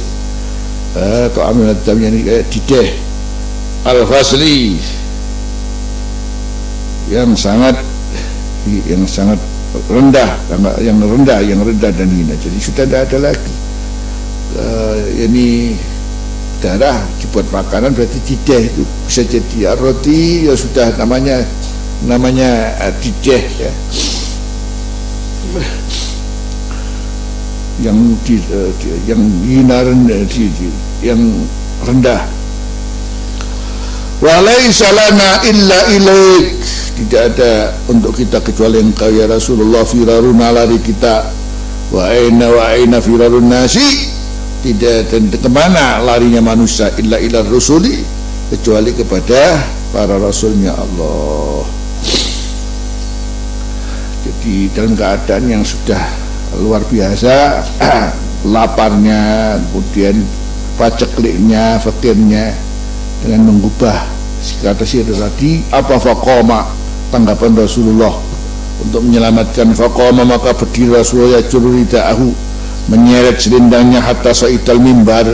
Ta'amun minad dam ini kayak dideh. Al fasli, yang sangat rendah, yang rendah dan hina. Jadi sudah tidak ada lagi ini darah dibuat makanan, berarti dideh itu bisa jadi roti, ya sudah namanya dideh ya. Yang hina rendah, yang rendah. Walaysa lana illa ilaik, tidak ada untuk kita kecuali engkau ya Rasulullah. Firaruna, lari kita. Wa aina firarun nasi, tidak, dan kemana larinya manusia, illa ila rusuli, kecuali kepada para rasulnya Allah. Jadi dalam keadaan yang sudah luar biasa, laparnya, kemudian pacekliknya, fakirnya, dengan mengubah kata sihir tadi, apa faqama, tanggapan Rasulullah untuk menyelamatkan. Faqama, maka berdiri Rasulullah, yajurrida'ahu, menyeret selendangnya, hatta sa'ital mimbar,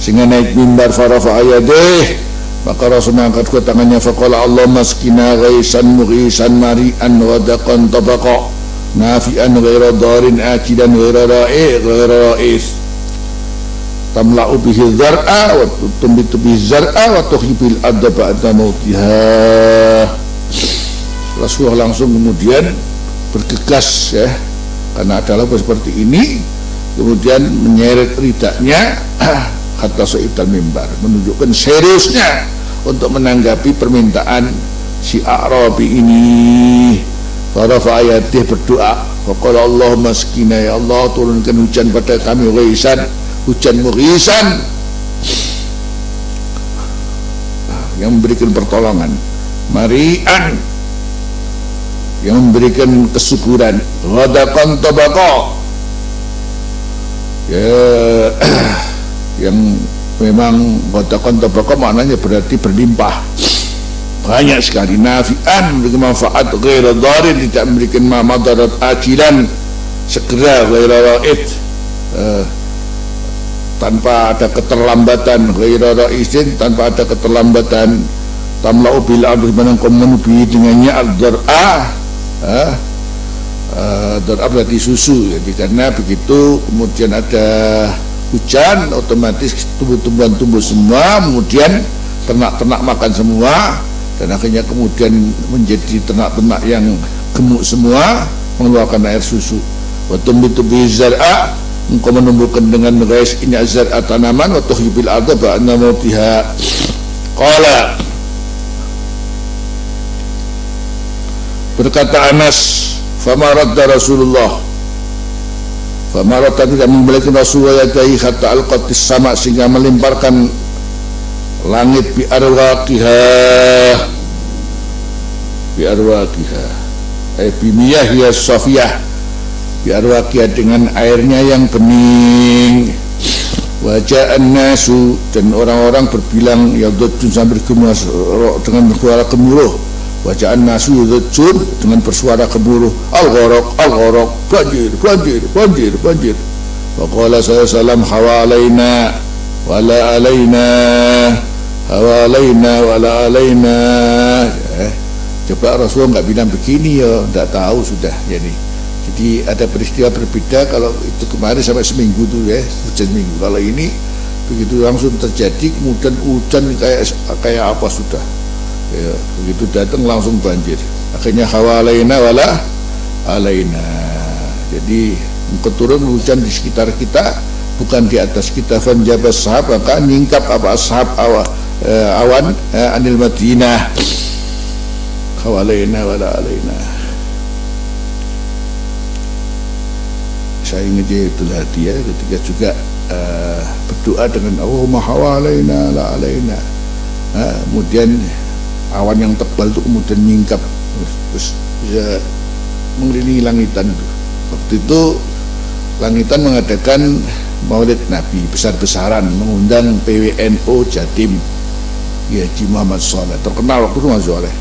sehingga naik mimbar. Farafa ayadeh, maka Rasul mengangkat kedua tangannya. Faqala Allahumma askina ghaisan mughisan mari'an wadaqan tabaqa nafi'an ghaira darin ajidan ghaira ra'is tamla'u bihi zar'a wa tumbitu bihi zar'a wa tuhyibil adda ba'da mautiha. Rasulullah langsung kemudian bergegas ya, karena ada lagu seperti ini, kemudian menyeret ridaknya hatta sa'ital mimbar, menunjukkan seriusnya untuk menanggapi permintaan si A'rabi ini. Para ayatih berdoa, faqala Allahumma askina, ya Allah turunkan hujan pada kami, ghaisan, hujan mughisan, yang memberikan pertolongan, mari'an, yang memberikan kesuburan, ghadaqan tabaqa, ya, yang memang ghadaqan tabaqa maknanya berarti berlimpah, banyak sekali. Nafi'an, memberikan manfaat, ghaira dharin, tidak memberikan madarat, ajilan, segera, ghaira ra'id, tanpa ada keterlambatan, ghaira ra'isin, tanpa ada keterlambatan. Tamla'u bil ardi, mana kau menubi dengannya al-dhar'a, dhar'a berarti susu. Jadi karena begitu kemudian ada hujan, otomatis tumbuh-tumbuhan tumbuh semua, kemudian ternak-ternak makan semua, dan akhirnya kemudian menjadi ternak-ternak yang gemuk semua, mengeluarkan air susu. Wa tumbitu bi zar'a, engkau menumbuhkan dengan guys ini zar'a, tanaman. Wa tuhyibil arda ba'da mautiha. Qala, Berkata Anas, famaradda Rasulullah, famaradda tidak membalikkan Rasulullah yadaihi hatta alqatis sama, sehingga melemparkan langit bi arwaqiha bi miyah safiyah, bi arwaqiha dengan airnya yang bening. Waja'an nasu, dan orang-orang berbilang yadujun sambil dengan bersuara gemuruh. Waja'an nasu yadujun dengan bersuara gemuruh, al-gharaq, banjir. Wa qala sallallahu hawa alaina wala alaina, hawa alaina wala alaina. Coba Rasulullah nggak bilang begini ya, nggak tahu sudah. Jadi ada peristiwa berbeda. Kalau itu kemarin sampai seminggu tuh ya, hujan seminggu. Kalau ini begitu langsung terjadi, kemudian hujan kayak apa sudah ya, begitu datang langsung banjir. Akhirnya hawa alaina wala alaina. Jadi keturun hujan di sekitar kita, bukan di atas kita. Fanjabas sahab, maka nyingkap apa ashab awan anil Madinah. Hawa alaina wala alaina. Saya ingat itu hati ya, ketika juga berdoa dengan Allahumma hawa alaina la alaina. Kemudian awan yang tebal itu kemudian nyingkap terus bisa mengelilingi langitan itu. Waktu itu langitan mengadakan Maulid Nabi besar-besaran, mengundang PWNO Jatim, ya Haji Muhammad Sholeh, terkenal waktu itu Mas Sholeh,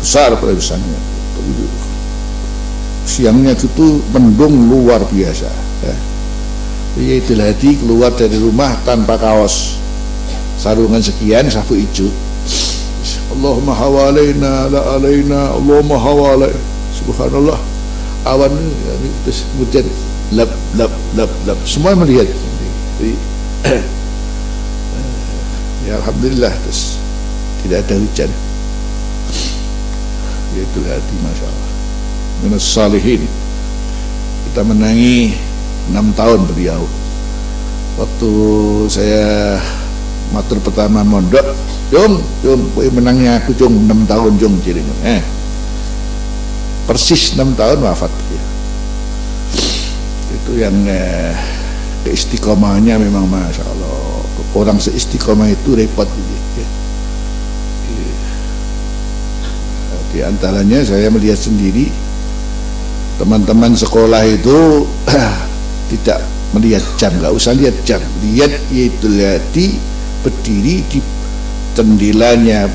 besar pada besarnya. Siangnya itu mendung luar biasa ya. Idul Hadi keluar dari rumah tanpa kaos, sarungan sekian, sapu hijau. Allahumma hawalaina la alaina, Allahumma hawalaina. Subhanallah, awan ini terus kemudian lap semua melihat. Jadi, ya alhamdulillah, terus tidak ada hujan. Idul Hadi, masya Allah, minas salihin. Kita menangi 6 tahun beliau. Waktu saya matur pertama mondok, Jung, kowe menangnya aku Jung 6 tahun Jung ciring. Persis 6 tahun wafat beliau. Itu yang keistiqomahnya memang masya Allah. Orang seistiqomah itu repot gitu. Di antaranya saya melihat sendiri, teman-teman sekolah itu tidak melihat jam, nggak usah lihat jam, lihat yaitu Hadi berdiri di jendelanya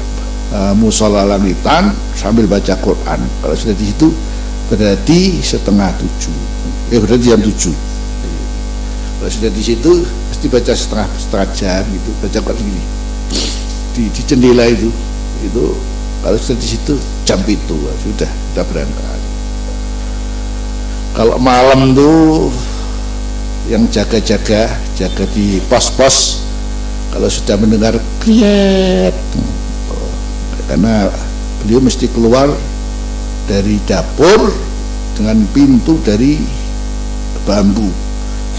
musola langitan sambil baca Quran. Kalau sudah di situ berarti 6:30, berarti jam 7. Kalau sudah di situ pasti baca setengah jam gitu, baca Quran gini di jendela itu. Kalau sudah di situ jam itu sudah kita berangkat. Kalau malam tuh yang jaga di pos-pos, kalau sudah mendengar kriet, karena beliau mesti keluar dari dapur dengan pintu dari bambu.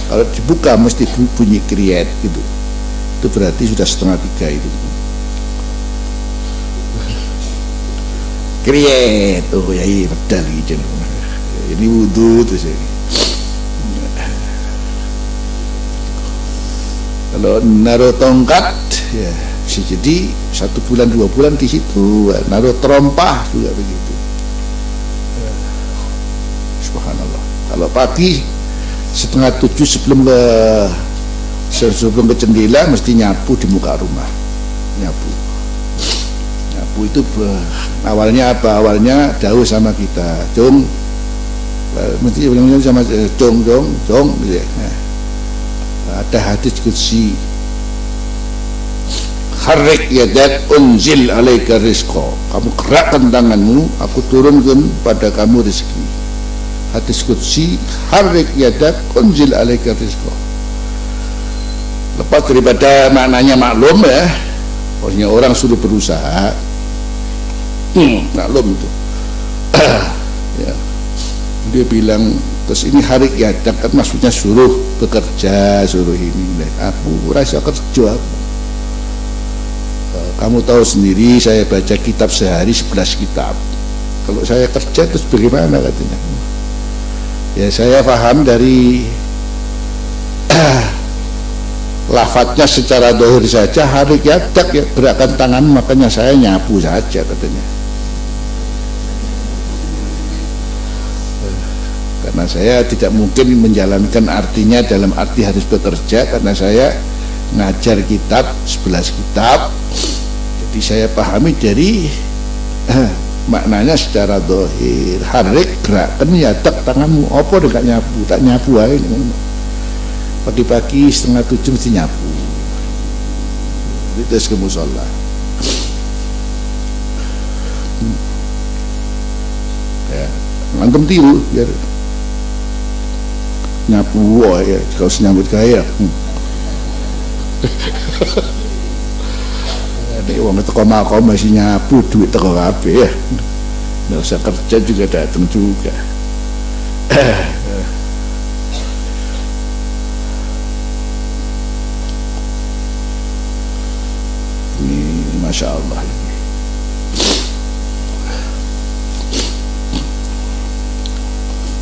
Kalau dibuka mesti bunyi kriet gitu. Itu berarti sudah 2:30 itu. Kriet, oh ya iya medal gitu. Ini wudhu terus ini. Kalau naruh tongkat ya bisa jadi 1 bulan 2 bulan di situ. Naruh terompah juga begitu. Subhanallah. Kalau pagi 6:30 sebelum ke jendela mesti nyapu di muka rumah. Nyapu itu awalnya apa? Awalnya jauh sama kita, Jong, mesti bilangnya sama Jong gitu ya. Ada hadis qudsi, harrik yadak unzil alaika rizqa, kamu gerakkan tanganmu, aku turunkan pada kamu rezeki. Hadis qudsi, harrik yadak unzil alaika rizqa. Lepas daripada maknanya maklum ya, pokoknya orang suruh berusaha, maklum itu. Ya. Dia bilang, terus ini harik yadak kan maksudnya suruh bekerja, suruh ini. Aku rasa kerja. Kamu tahu sendiri, saya baca kitab sehari 11 kitab. kalau saya kerja terus bagaimana katanya. Ya saya paham dari lafadznya secara dohir saja, harik yadak ya, gerakan tangan, makanya saya nyapu saja katanya. Karena saya tidak mungkin menjalankan artinya dalam arti harus bekerja, karena saya ngajar kitab 11 kitab, jadi saya pahami dari maknanya secara dohir. Harik gerakan yadak tanganmu, apa dekat nyapu, tak nyapu aja. Pagi-pagi 6:30 mesti nyapu, terus ke musola. Ya, langsung tiru biar nyapu ya, kalau senyambut kaya. Nek wong teko makom masih nyapu, duit teko kabeh ya. Nggak usah kerja juga datang juga. Ini Masya Allah.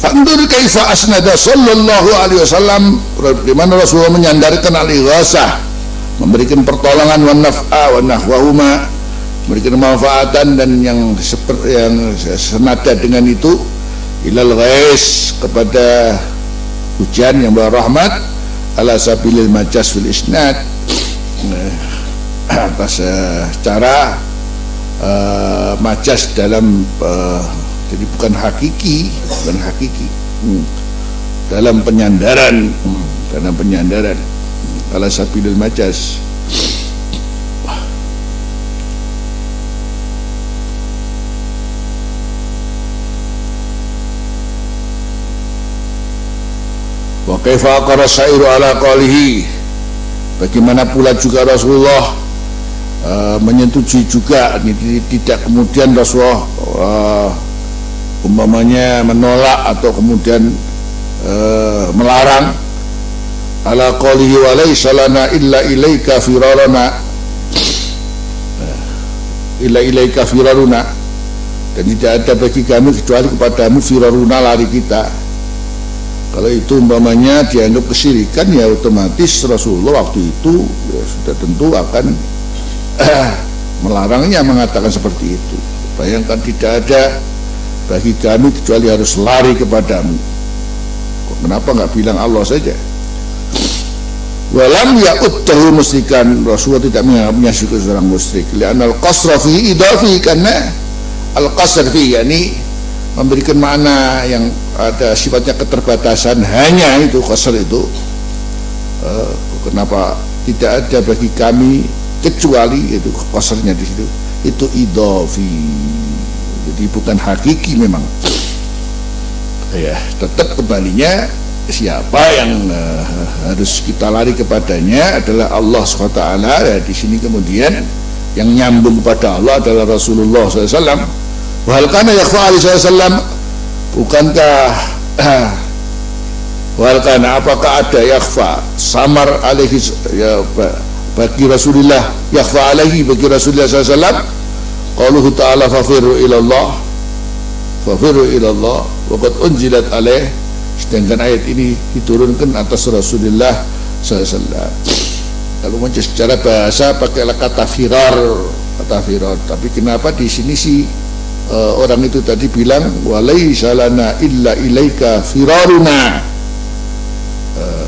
Fandur kaifa asnada sallallahu alaihi wasallam, di mana Rasulullah menyandarkan al-ighasah, memberikan pertolongan, wan naf'a wa nahwahuma, memberikan manfaatan dan yang seperti yang senada dengan itu, ilal ghais, kepada hujan yang berrahmat, ala sabilil majas fil isnad, atas cara majas dalam jadi bukan hakiki dalam penyandaran, ala sabilil majas. Wa kaifa qara syairu ala qalihi, bagaimana pula juga Rasulullah menyetujui juga, tidak kemudian Rasulullah umpamanya menolak atau kemudian melarang, ala qalihi wa laysa lana illa ilaika firaruna, illa ilaika firaruna, dan tidak ada bagi kami kecuali kepadamu firaruna, lari kita. Kalau itu umpamanya dianggap kesyirikan, ya otomatis Rasulullah waktu itu ya sudah tentu akan melarangnya, mengatakan seperti itu. Bayangkan, tidak ada bagi kami kecuali harus lari kepadamu. Kenapa nggak bilang Allah saja? Walam ya'uddahu musyrikan, Rasulullah tidak menganggapnya sebagai seorang musyrik. Li'anna al-qasra fi idafi, karena al-qasr fi, yakni memberikan makna yang ada sifatnya keterbatasan, hanya itu qasr itu. Kenapa tidak ada bagi kami kecuali, itu qasrnya di situ, itu idafi. Jadi bukan hakiki memang. Ya, tetap kembalinya siapa yang harus kita lari kepadanya adalah Allah SWT. Ya, di sini kemudian yang nyambung kepada Allah adalah Rasulullah SAW. Wahal kana yakhfa alaihi SAW, bukankah wahal kana, apakah ada yakhfa samar alaihi ya, bagi Rasulullah, yakhfa alaihi bagi Rasulullah SAW, qauluhu ta'ala fafiru ilallah, fafiru ilallah wa qad unzilat alaih, sedangkan ayat ini diturunkan atas Rasulullah SAW. Kalau macam secara bahasa pakailah kata firar, tapi kenapa di sini sih orang itu tadi bilang walaisa lana illa ilaika firaruna,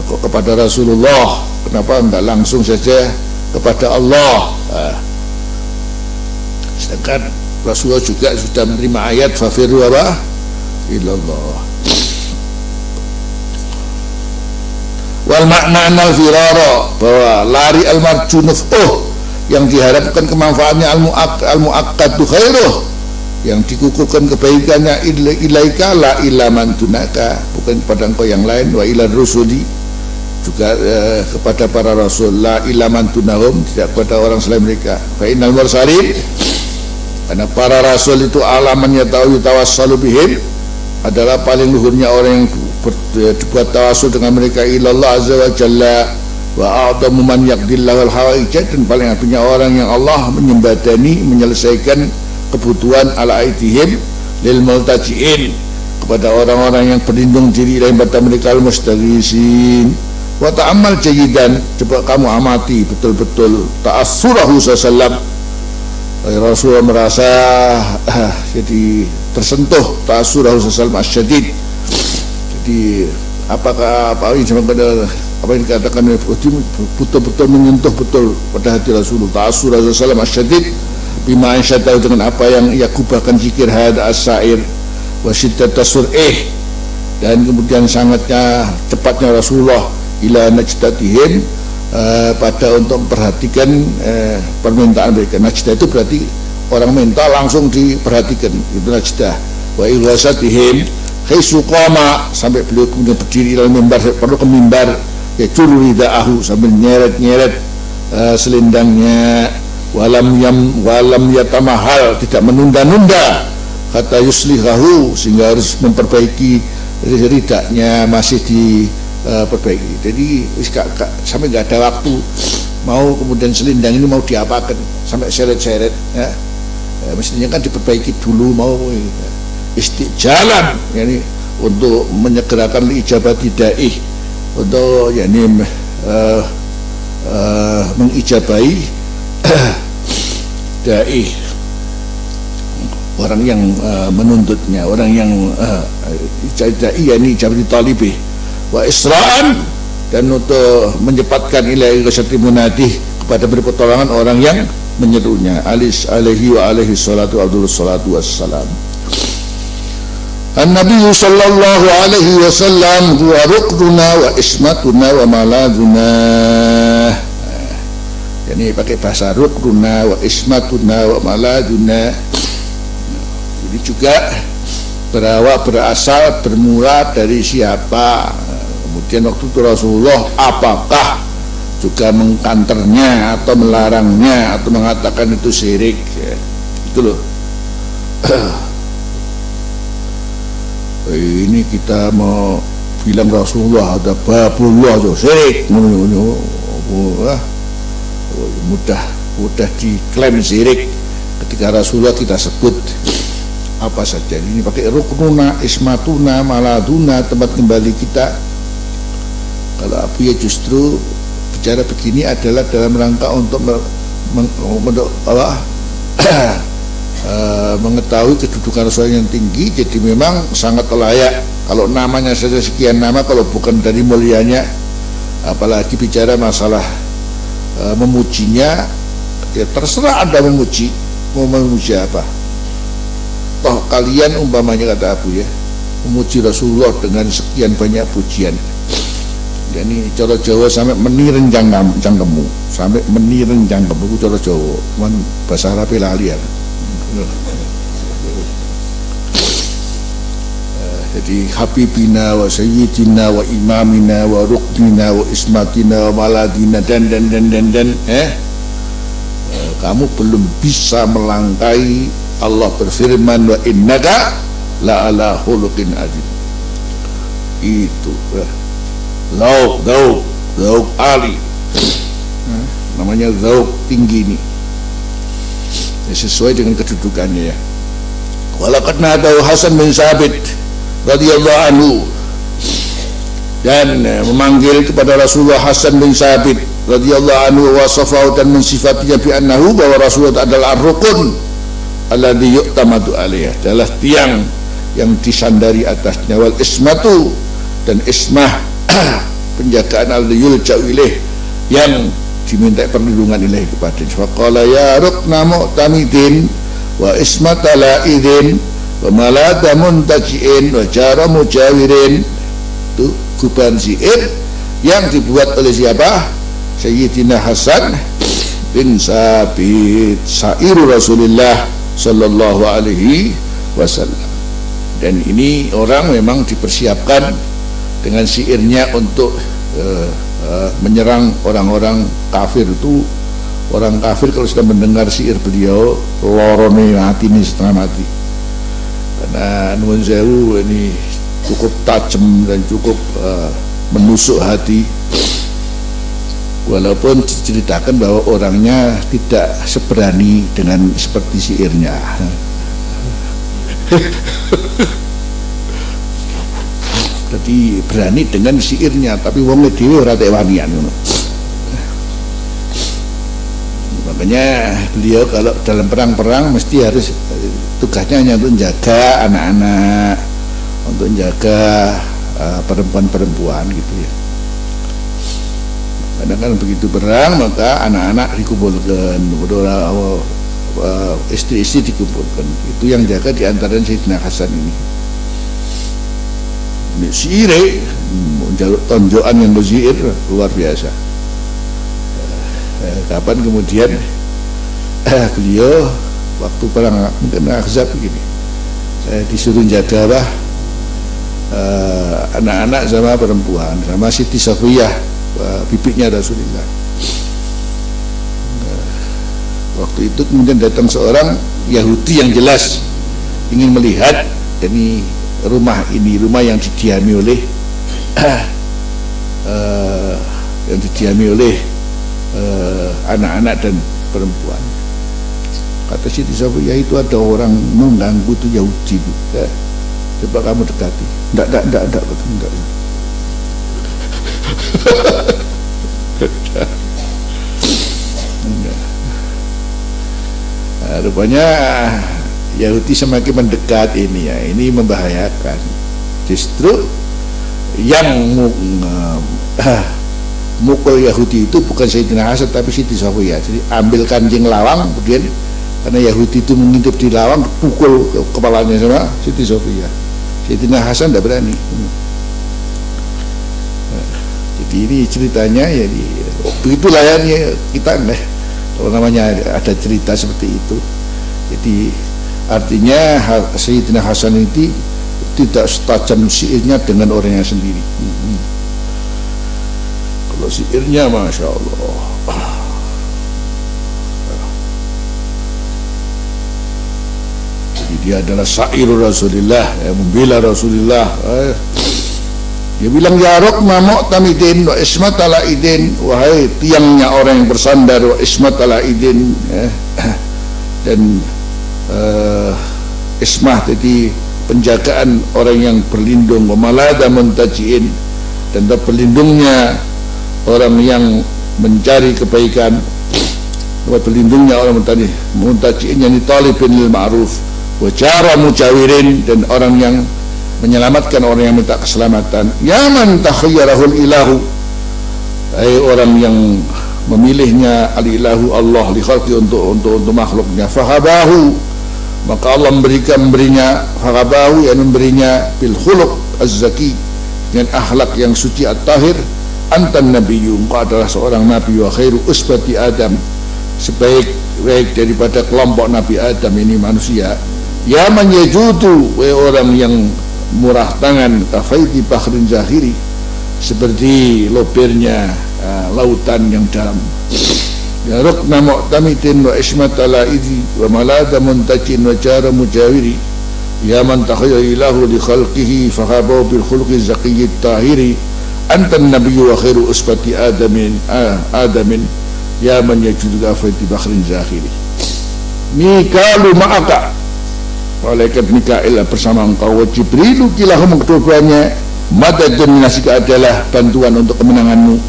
kok kepada Rasulullah, kenapa enggak langsung saja kepada Allah? Sedangkan Rasulullah juga sudah menerima ayat fafiru apa? Ilallah. Wal makna al firara, bahwa lari al marjunuf, yang diharapkan kemanfaatannya al muakkadu khairuh, yang dikukuhkan kebaikannya, ilaika la ila man dunaka, bukan kepada engkau yang lain, wa ila rusuli, juga kepada para rasul, la ila man dunahum, tidak kepada orang selain mereka. Fa innal mursalin, karena para rasul itu alamannya tahu tawassalu bihim, adalah paling luhurnya orang yang dibuat tawasul dengan mereka, ilallah azza wa jalla, wa a'tamu man yaqdillahu al-hawaijat, dan paling apinya orang yang Allah menyembadani, menyelesaikan kebutuhan ala aidihim, lil multajiin, kepada orang-orang yang berlindung diri ilaihim pada mereka al-mustaghisin. Wa ta'ammal jayidan, coba kamu amati betul-betul ta'assurahu sallallahu. Rasulullah merasa jadi tersentuh ta'assurahu sallallahu asyadid. Jadi apakah apa yang dikatakan betul-betul menyentuh betul pada hati Rasulullah ta'assurahu sallallahu asyadid bima ansyatahu, dengan apa yang ia kubahkan zikir hada as-sa'ir wa syiddatas sur'ih, dan kemudian sangatnya cepatnya Rasulullah ila najdatihim, pada untuk memperhatikan permintaan mereka. Najdah itu berarti orang minta langsung diperhatikan, itu najdah. Wa ighasatihim khaisu qama, sampai beliau kemudian berdiri dalam mimbar, perlu ke mimbar, ya juru ridaahu, sambil nyeret-nyeret selendangnya, walam yatamahal, tidak menunda-nunda, kata yuslihahu, sehingga harus memperbaiki ridaknya, masih diperbaiki. Jadi sampai nggak ada waktu, mau kemudian selendang ini mau diapakan, sampai seret-seret ya. Mestinya kan diperbaiki dulu, mau istijalan, yani untuk menyegerakan ijabati daih, untuk yani mengijabahi dai, orang yang menuntutnya, orang yang dai, yakni jabri talibih, wa isra'an, dan untuk menyempatkan ilai ghasati munadih, kepada beri pertolongan orang yang menyerunya, alaihi wa alaihi salatu abdul salatu wassalam. An-Nabi sallallahu alaihi wasallam huwa ruknuna wa ismatuna wa maladuna. Ini pakai bahasa ruknuna wa ismatuna wa maladuna. Ini juga berasal bermula dari siapa. Kemudian waktu itu Rasulullah apakah juga mengkanternya atau melarangnya atau mengatakan itu syirik, ya. Itu loh. Ini kita mau bilang Rasulullah ada babullah itu syirik, mudah diklaim syirik ketika Rasulullah kita sebut apa saja. Ini pakai ruknuna, ismatuna, maladuna, tempat kembali kita. Kalau Abu ya justru bicara begini adalah dalam rangka untuk mengetahui kedudukan Rasulullah yang tinggi. Jadi memang sangat layak, kalau namanya saja sekian nama, kalau bukan dari mulianya, apalagi bicara masalah memujinya, ya terserah Anda memuji, mau memuji apa. Toh kalian umpamanya, kata Abu ya, memuji Rasulullah dengan sekian banyak pujian, jadi cara Jawa sampai meniren jangkemu, sampai meniren jangkemu, cara Jawa, cuman bahasa Arab lali ya. Jadi habibina wa sayyidina wa imamina wa ruknina wa ismatina wa maladina dan kamu belum bisa melangkai. Allah berfirman wa innaka la ala khuluqin adzim. Itu zauk ali, namanya zauk tinggi ini, ya, sesuai dengan kedudukannya ya. Walaqad nadahu Hasan bin Sabit radhiyallahu anhu, dan memanggil kepada Rasulullah Hasan bin Sabit radhiyallahu anhu, wasafahu, dan mensifatinya bi annahu, bahwa Rasulullah adalah ar-rukun alladhi yu'tamadu alaih, adalah tiang yang disandari atasnya, wal ismatu, dan ismah penjagaan alladhi yulja'u ilaih, yang diminta perlindungan ilaih kepadanya. Faqala ya rukna mu'tamidin wa ismata la'idin wa malada muntajiin wa jara mujawirin. Itu kuban syair yang dibuat oleh siapa? Sayyidina Hasan bin Sabit, sairu Rasulullah sallallahu alaihi wasallam. Dan ini orang memang dipersiapkan dengan syairnya untuk menyerang orang-orang kafir. Itu orang kafir kalau sudah mendengar syair beliau, lorone hati ini setengah mati, karena nuwun sewu ini cukup tajam dan cukup menusuk hati. Walaupun diceritakan bahwa orangnya tidak seberani dengan seperti syairnya. Jadi berani dengan syairnya, tapi wong dhewe ora tek wanian ngono. Makanya beliau kalau dalam perang-perang mesti harus tugasnya hanya untuk menjaga anak-anak, untuk menjaga perempuan-perempuan gitu ya. Kadang-kadang begitu perang maka anak-anak dikumpulkan, istri-istri dikumpulkan. Itu yang jaga di antara Sayyidina Hasan ini. Ini syair, jaluk tonjokan yang bersyair luar biasa. Kapan kemudian beliau waktu perang mungkin Ahzab begini, saya disuruh jaga anak-anak sama perempuan, sama Siti Safiyah, bibiknya Rasulullah. Waktu itu kemudian datang seorang Yahudi yang jelas ingin melihat ini rumah yang didiami oleh anak-anak dan perempuan. Kata Siti Safiyah, itu ada orang mengganggu tuh Yahudi itu. Coba kamu dekati. Enggak. Rupanya Yahudi semakin mendekat ini ya, ini membahayakan. Justru yang mukul Yahudi itu bukan Sayyidina Hasan tapi Siti Safiyah. Jadi ambil kancing lawang, kemudian karena Yahudi itu mengintip di lawang, pukul kepalanya sama Siti Safiyah. Sayyidina Hasan tidak berani. Jadi ini ceritanya ya, begitulah ya kita kalau namanya ada cerita seperti itu. Jadi artinya Sayyidina Hasan itu tidak setajam syairnya dengan orangnya sendiri. Kalau syairnya Masya Allah, jadi dia adalah syairul Rasulullah, membela Rasulullah. Dia bilang, ya rukma mu'tamidin wa ismat ala idin, wahai tiangnya orang yang bersandar, wa ismat ala idin, dan ismah, jadi penjagaan orang yang berlindung, wa malada muntajiin, dan berlindungnya orang yang mencari kebaikan, wa berlindungnya orang muntajiin yang talibin lil ma'ruf, wa jara mujawirin, dan orang yang menyelamatkan orang yang minta keselamatan. Ya man takhayyarahul ilahu, orang yang memilihnya al-ilahu Allah li khalqi untuk makhluknya, fahabahu, maka Allah memberinya fahabahu, yang memberinya bil khuluq az-zaki, dengan akhlak yang suci at-tahir. Antan nabiyyu, engkau adalah seorang nabi, wa khairu usbati Adam, sebaik-baik daripada kelompok Nabi Adam ini manusia. Ya man yajudu, orang yang murah tangan, kafaiti bahrin zahiri, seperti lobirnya lautan yang dalam. Ya rukna mu'tamidin wa ismat ala idhi, wa malada muntajin wa jara mujawiri. Ya man takhayyara ilahu li khalqihi, fahabahu bil khulqi zaqiyyi tahiri. Antan nabiyyu wa khairu usbati adamin. Ya man yajudu kafaiti bahrin zahiri. Mikalu ma'aka, malaikat Mikail bersama engkau, wa Jibrilu kilahum, keduanya, madadun minasika adalah bantuan untuk kemenanganmu,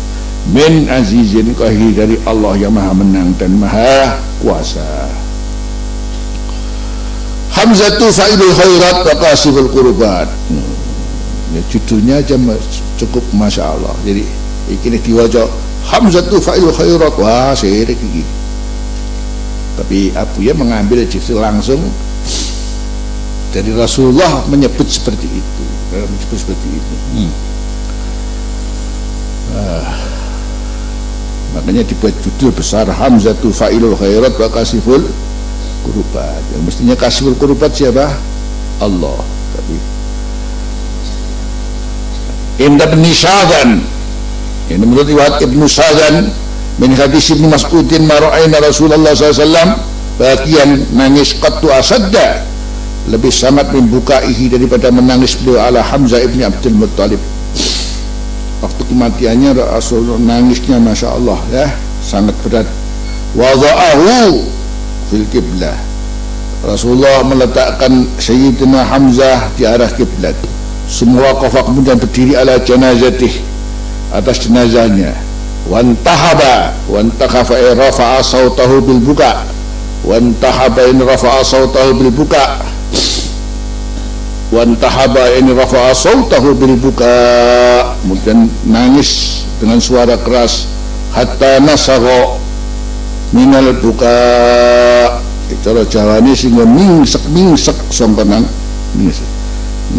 min azizin kahir, dari Allah yang maha menang dan maha kuasa. Hamzatu fa'ilul khairat wa qasiful qurbat. Ya, judulnya aja cukup Masya Allah. Jadi ini diwajah Hamzatu fa'ilul khairat, wah syirik ini. Tapi Abuya mengambil justru langsung dari Rasulullah menyebut seperti itu, makanya dibuat judul besar Hamzatu fa'ilul khairat wa kasiful kurubat. Yang mestinya kasiful kurubat siapa? Allah. Tapi Indah bin Sa'dan, ini menurut riwayat Ibnu Sa'dan min hadis Ibnu Mas'udin, mara'aina Rasulullah SAW bagian nangis qattu asadda, lebih sangat membukaihi daripada menangis beliau ala Hamzah ibni Abdul Muttalib. Waktu kematiannya Rasul nangisnya Masya Allah ya, sangat berat. Wada'ahu fil qiblah, Rasulullah meletakkan Sayyidina Hamzah di arah kiblat. Semua kafah kemudian berdiri ala janazatih, atas jenazahnya. Wantahaba rafa'a sautahu bil buka. Wantahaba in rafa'a sautahu bil buka. Wantahaba in rafa'a sautahu bil buka. Kemudian nangis dengan suara keras. Hatta nasagha minal buka. Cara Jawa ini sehingga mingsek songkonang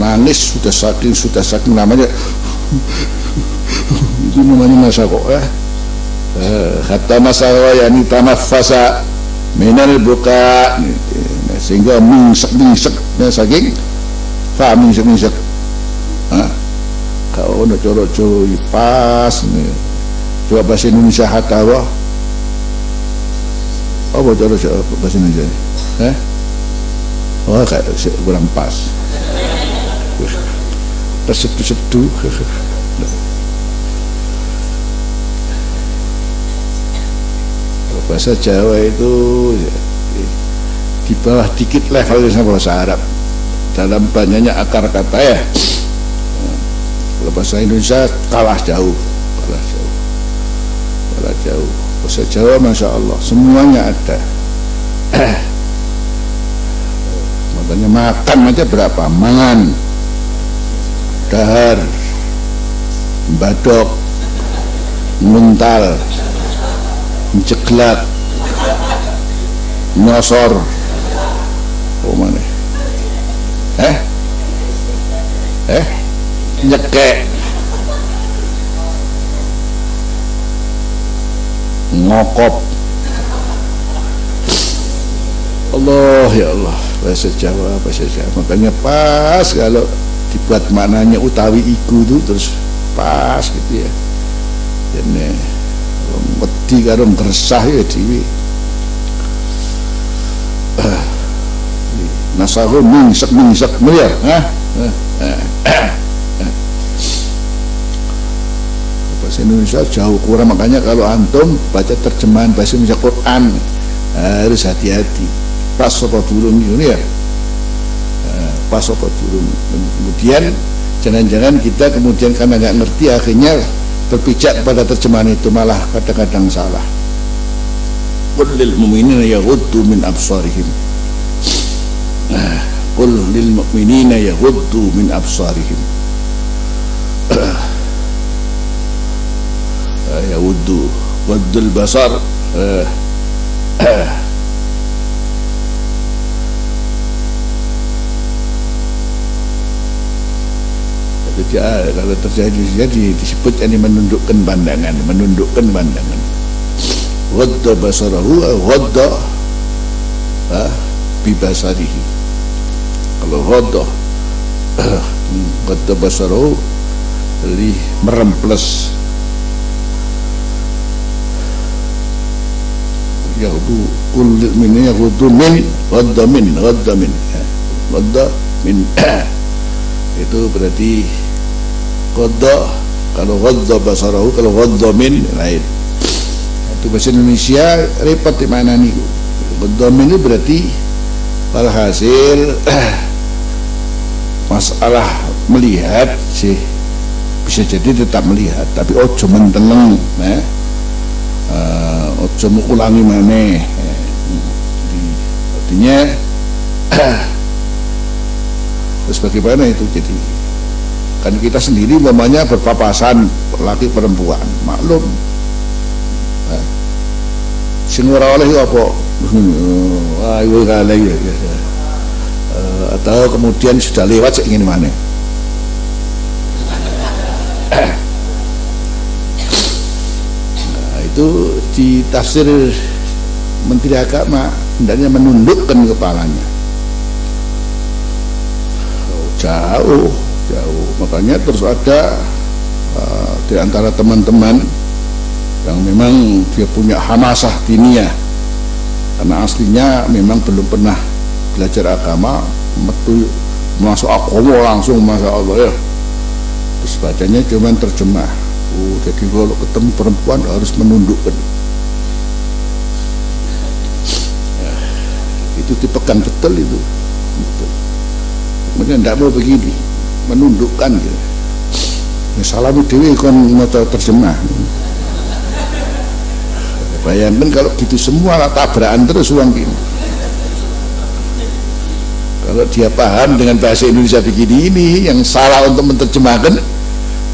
nangis sudah saking namanya itu namanya nasagha hatta nasagha yani tanaffasa minal buka, sehingga mingsek saking faham mingsek kau nak coro pas nih. Coba bahasa Indonesia hatta apa cara bahasa Indonesia ni? Oh, kayak kurang pas. Tersedu-sedu. Bahasa Jawa itu di bawah dikit levelnya sama bahasa Arab. Dalam banyaknya akar kata ya. Kalau bahasa Indonesia kalah jauh. Bahasa Jawa Masya Allah semuanya ada. Makanya makan aja berapa, mangan, dahar, badok, muntal, jeglak, nyosor, oh mana nyekek, ngokop. Allah ya Allah, bahasa Jawa. Makanya pas kalau dibuat maknanya utawi iku itu terus pas gitu ya. Ini wedi karo ngresah ya dhewe. Nasahu mingsek miliar, bahasa Indonesia jauh kurang, makanya kalau antum baca terjemahan bahasa Indonesia Quran harus hati-hati. Pas apa durung ini ya, pas apa durung. Kemudian jangan-jangan kita kemudian karena nggak ngerti akhirnya berpijak pada terjemahan itu, malah kadang-kadang salah. Qul lil mu'minina yaghuddu min absarihim. Qul lil mu'minina yaghuddu min absarihim. Yaghuddu ghaddul basar. Kalau terjadi disebut ini menundukkan pandangan. Ghadda basarahu, ghadda bibasarihi. Kalau ghadda basarahu jadi meremples. Yahudu kulit min yahudu min ghadda min itu berarti qadda. Kalau ghadda basarahu, kalau ghadda min lain. Itu bahasa Indonesia repot di mana nih. Ghadda min itu berarti walhasil masalah melihat sih bisa jadi tetap melihat, tapi ojo menteleng, ojo mengulangi maneh. Artinya terus bagaimana itu jadi? Kan kita sendiri namanya berpapasan laki perempuan, maklum. Sing ora oleh apa? Ayo kali ya. Atau kemudian sudah lewat sik ngene maneh. Nah, itu di tafsir Menteri Agama hendaknya menundukkan kepalanya. Jauh. Makanya terus ada di antara teman-teman yang memang dia punya hamasah diniyah, karena aslinya memang belum pernah belajar agama, masuk agama langsung, masya Allah ya. Terus bacanya cuman terjemah. Jadi kalau ketemu perempuan harus menundukkan. itu dipegang betul itu. Betul. Kemudian tidak mau begini, menundukkan gitu. Salami dewi kon maca terjemah. Bayangkan kalau gitu semua tabrakan terus uang gini. Kalau dia paham dengan bahasa Indonesia begini ini, yang salah untuk menerjemahkan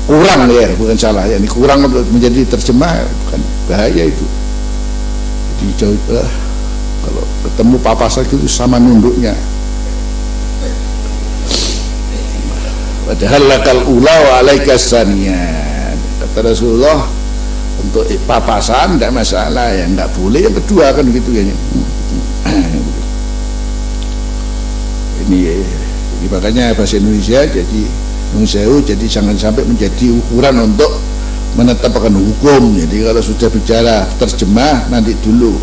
kurang ya, bukan salah ya, ini kurang untuk menjadi terjemah, bukan, bahaya itu. Jadi jauh kalau ketemu papasan itu sama nunduknya. Padahal lakal ula wa alaikas saniyan, kata Rasulullah, untuk papasan tidak masalah, yang tidak boleh yang kedua kan gitu ya. Ini makanya bahasa Indonesia jadi nungsewu, jadi jangan sampai menjadi ukuran untuk menetapkan hukum. Jadi kalau sudah bicara terjemah nanti dulu,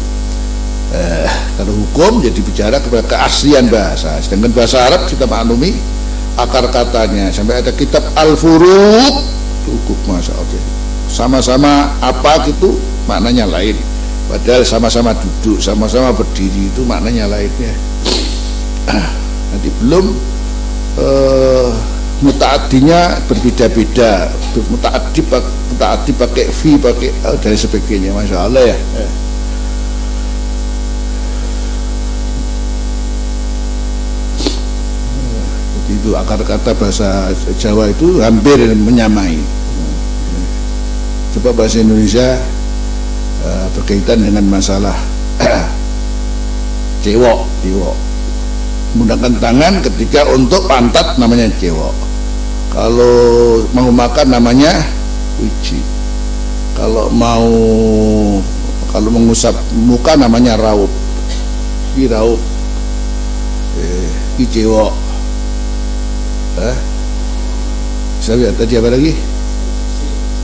kalau hukum jadi bicara kepada keaslian bahasa. Sedangkan bahasa Arab kita maklumi akar katanya, sampai ada kitab Al-Furuq cukup masa oke. Sama-sama apa gitu maknanya lain, padahal sama-sama duduk, sama-sama berdiri itu maknanya lainnya. Nanti belum mutaaddinya berbeda-beda, mutaaddi pakai fi, pakai dan sebagainya, masya Allah ya. Jadi itu akar kata bahasa Jawa itu hampir menyamai. Coba bahasa Indonesia berkaitan dengan masalah cewok, menggunakan tangan ketika untuk pantat namanya cewok, kalau mau makan namanya wiji, kalau mengusap muka namanya raup, ini raup, ini cewok. Saya lihat tadi apa lagi?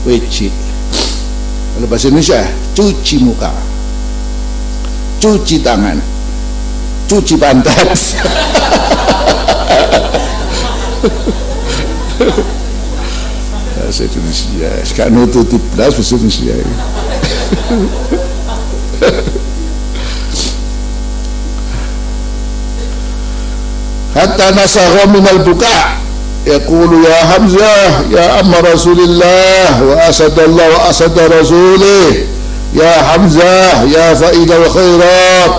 Wiji. Kalau bahasa Indonesia cuci muka, cuci tangan, cuci pantat. Bahasa Indonesia sekarang nututi belas bahasa Indonesia. Hatta nasagha minal buka, yaqulu ya Hamzah ya amma Rasulillah wa asadallah wa asada rasulih, ya Hamzah ya fa'idal khairat,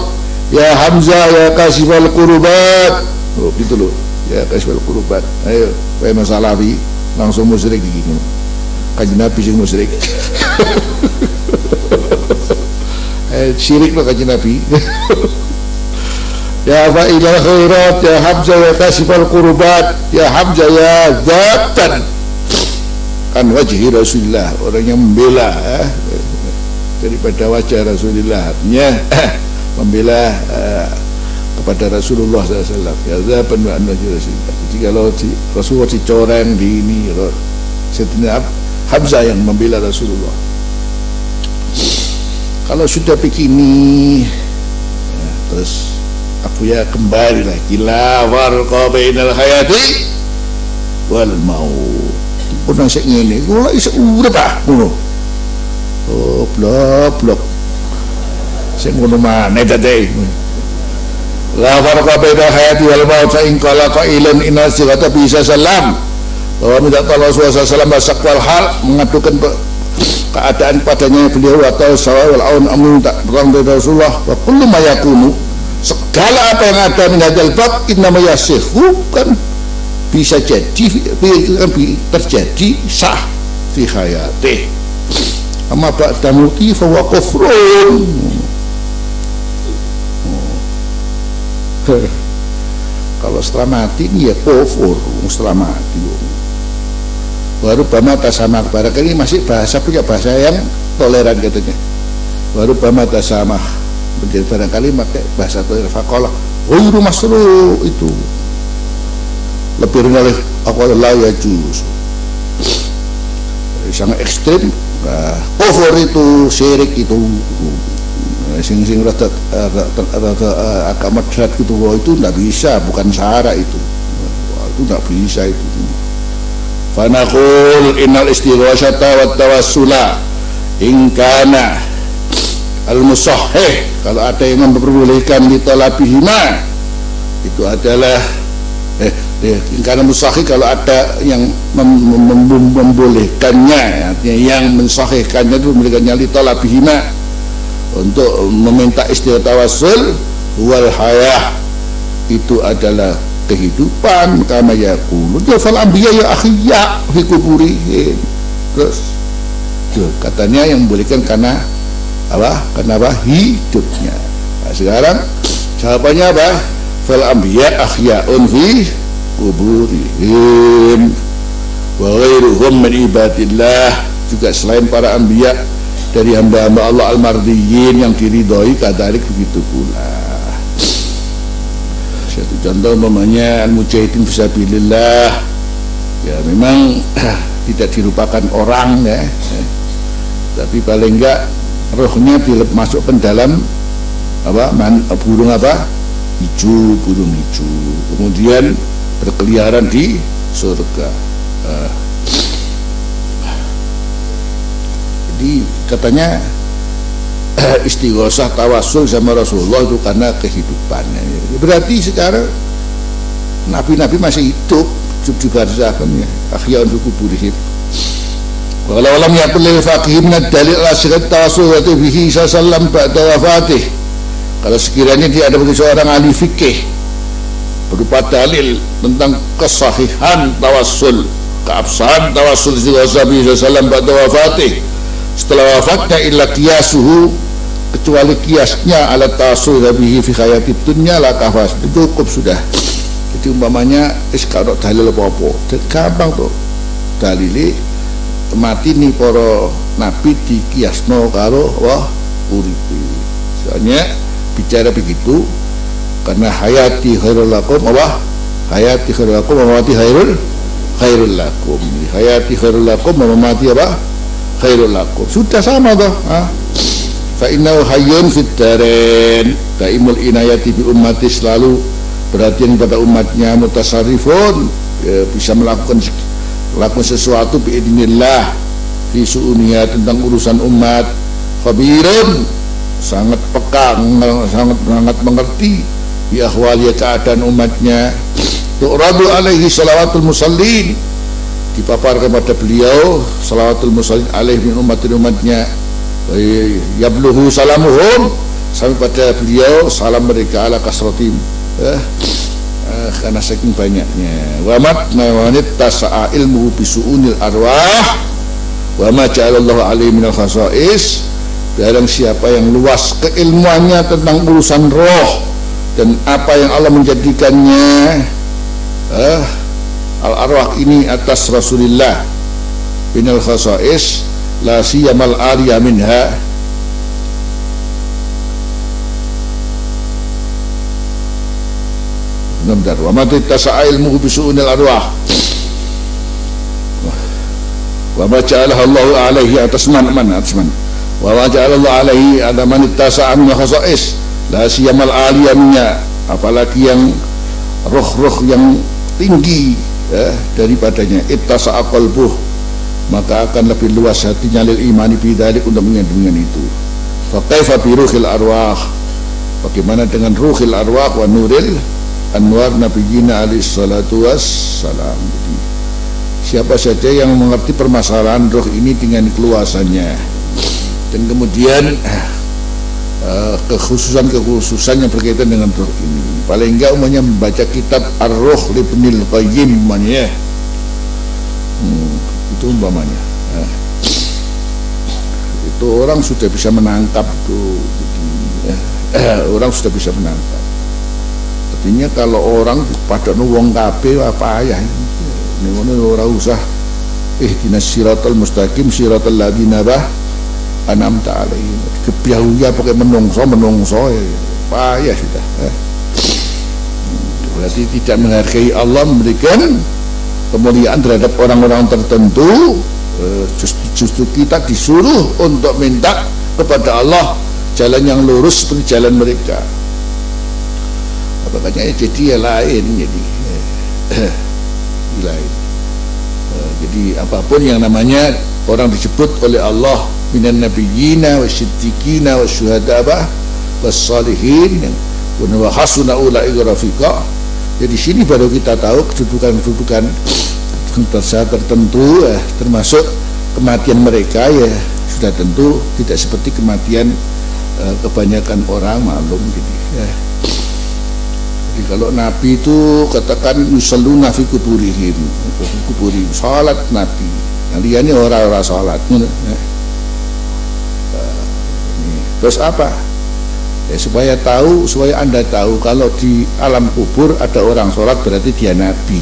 ya Hamzah ya kasifal qurubat. Oh gitu loh, ya kasifal qurubat. Ayo wae masalawi langsung musyrik begini, Kanjeng Nabi sing musyrik. Syirik loh Kanjeng Nabi. Ya fa'ilal khairat, ya Hamzah ya kasifal qurubat, ya Hamzah ya dzatan kan wajhi Rasulullah, orang yang membela daripada wajah Rasulullah, artinya membela kepada Rasulullah SAW. Ya dzatan wa wajhi Rasulullah. Jadi kalau Rasulullah dicoreng di ini, Sayyidina Hamzah yang membela Rasulullah. Kalau sudah begini, terus Abu ya kembali lagi, la warqa bainal hayati wal maut. Pun sing ngene kula isih urip ah ngono. Oh blok sing ngono maneh dadi. La warqa bainal hayati wal maut, fa in qala qailun inna sirata bisa salam, bahwa minta tolong Rasulullah SAW basakwal hal, mengadukan keadaan padanya beliau atau sawal aun amun tak perang dari Rasulullah, wa kullu ma yakunu, segala apa yang ada min hadzal bab innama yasihu, kan bisa jadi kan terjadi sah fi hayatih, amma ba'da mauti fa huwa kufrun. Kalau setelah mati ini ya kufur, setelah mati. Baru bama tasamah, barangkali masih punya bahasa yang toleran katanya. Baru bama tasamah, menjadi barangkali pakai bahasa toleran. Fakolah, oh rumah seru itu lebih rendah aku la ya juz, sangat ekstrim. Kufur itu, syirik itu, sing rada agama berat gitu, itu tidak bisa, bukan syarat itu, itu tidak bisa itu. Fanaqul innal istighatsata wat tawassula in kana al-musahih, kalau ada yang memperbolehkan li talabihima, itu adalah karena musahih kalau ada yang membolehkannya, artinya yang mensahihkannya itu membolehkannya li talabihima, untuk meminta istighfar tawassul, wal hayah, itu adalah kehidupan, kama yaqulu fal anbiya ya akhiyya fi kuburihim. Terus katanya yang membolehkan karena apa? Karena apa? Hidupnya. Nah, sekarang jawabannya apa? Fal anbiya akhyaun fi kuburihim wa ghairuhum min ibadillah, juga selain para anbiya dari hamba-hamba Allah al-mardiyyin yang diridhoi, kadalik begitu pula. Satu contoh umpamanya al-mujahidin fisabilillah, ya memang tidak dilupakan orang ya, tapi paling enggak rohnya dimasukkan dalam apa, burung apa, hijau, burung hijau, kemudian berkeliaran di surga. Jadi katanya istighosah tawassul sama Rasulullah itu karena kehidupannya. Berarti sekarang nabi-nabi masih hidup di barzakh ya, akhyaun fi kuburihim. Walau lam yakul lil faqih min ad-dalil ala sihhat tawassul wa bihi sallam ba'da wafatih. Kalau sekiranya dia ada bagi seorang ahli fikih berupa dalil tentang kesahihan tawassul, keabsahan tawassul istighosah bihi sallam ba'da wafatih, setelah wafatnya, illa qiyasuhu, kecuali kiasnya ala tawassul bihi fi hayatid dunya la kafas, cukup sudah. Jadi umpamanya kalau dalil apa-apa gampang tuh dalile mati nih para nabi di kiasno karo wah uripi. Soalnya bicara begitu karena hayati khairul lakum, apa hayati khairul lakum wa mati khairul lakum, hayati khairul lakum wa mati apa khairul lakum, sudah sama toh. Fa innahu hayyun fid darain, daimul inayati bi ummati, selalu perhatian pada umatnya, mutasarrifun, bisa melakukan sesuatu biidznillah fi su'uniya, tentang urusan umat, khabirun, sangat peka, sangat mengerti bi ahwali, keadaan umatnya. Tu'radu alaihi salawatul musallin, dipaparkan pada beliau salawatul musallin alaihi min umatnya, yabluhu salamuhum, sampai pada beliau salam mereka ala kasratim, karena saking banyaknya. Wa man tasa'a ilmuhu bisu'unil arwah wa ma ja'alallahu alaihi minal khasa'is, barang siapa yang luas keilmuannya tentang urusan roh dan apa yang Allah menjadikannya al-arwah ini atas Rasulullah minal khasa'is, la siyamal aliyah minha, benar. Wa ma tasa'a ilmuhu bisu'unil arwah wa ma ja'alahu Allahu alaihi atas man wa ma ja'alallahu alaihi ada man tasa'a min khasa'is la siyamal aliyahnya, apalagi yang roh-roh yang tinggi daripadanya, ittasa'a qalbuh, maka akan lebih luas hatinya lil imani bidzalik, untuk dengan itu. Fa kaifa bi ruhil arwah, bagaimana dengan ruhil arwah wa nuril anwar nabiyina alaihi salatu wassalam. Jadi siapa saja yang mengerti permasalahan roh ini dengan keluasannya, dan kemudian kekhususan yang berkaitan dengan roh ini, paling enggak umumnya membaca kitab Ar-Ruh Ibnul Qayyim ya, itu umpamanya itu orang sudah bisa menangkap tuh. Jadi, orang sudah bisa menangkap. Artinya kalau orang pada wong kabeh apa ayah ini ora usah ihdinas siratal mustaqim siratal ladzina an'amta alaihim, kebiaunya pakai menungso payah sudah. Berarti tidak menghargai Allah, memberikan kemuliaan terhadap orang-orang tertentu. Justru kita disuruh untuk minta kepada Allah jalan yang lurus seperti jalan mereka. Makanya jadi lain, lain. Jadi apapun yang namanya orang disebut oleh Allah minan nabiyyina wasyiddiqina wasyuhada wassalihin wa hasuna ulaika rafiqa. Jadi sini baru kita tahu kedudukan-kedudukan tertentu, termasuk kematian mereka ya sudah tentu tidak seperti kematian kebanyakan orang, maklum gitu ya. Jadi kalau Nabi itu katakan yusalluna fi kuburihim, salat Nabi, kalian ini orang-orang salat. Terus apa? Ya, supaya Anda tahu kalau di alam kubur ada orang sholat berarti dia Nabi.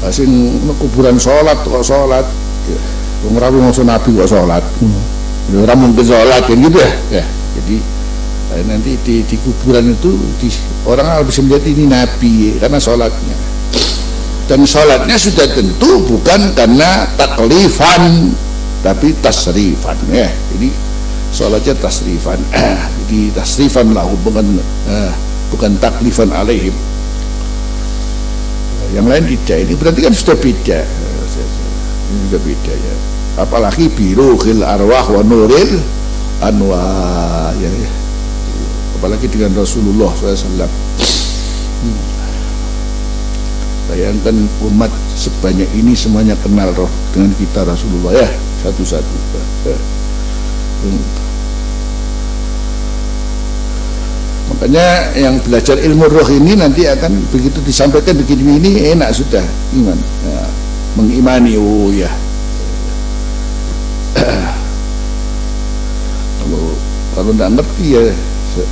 Asing kuburan sholat kok sholat, orang ngomong Nabi kok sholat, orang mungkin sholat kan gitu ya. Jadi nanti di kuburan itu orang bisa melihat ini Nabi karena sholatnya. Dan sholatnya sudah tentu bukan karena taklifan tapi tasrifan ya. Jadi sholatnya tasrifan, jadi tasrifan lahu, bukan taklifan alaihim. Yang lain tidak, ini berarti kan sudah beda. Ini sudah beda ya. Apalagi biruhil arwah wa nuril anwar ya. Apalagi dengan Rasulullah SAW. Bayangkan umat sebanyak ini semuanya kenal roh dengan kita Rasulullah ya, satu-satu. Makanya yang belajar ilmu roh ini nanti akan begitu disampaikan begini ini enak sudah iman ya, mengimani. Oh ya, kalau tidak ngerti ya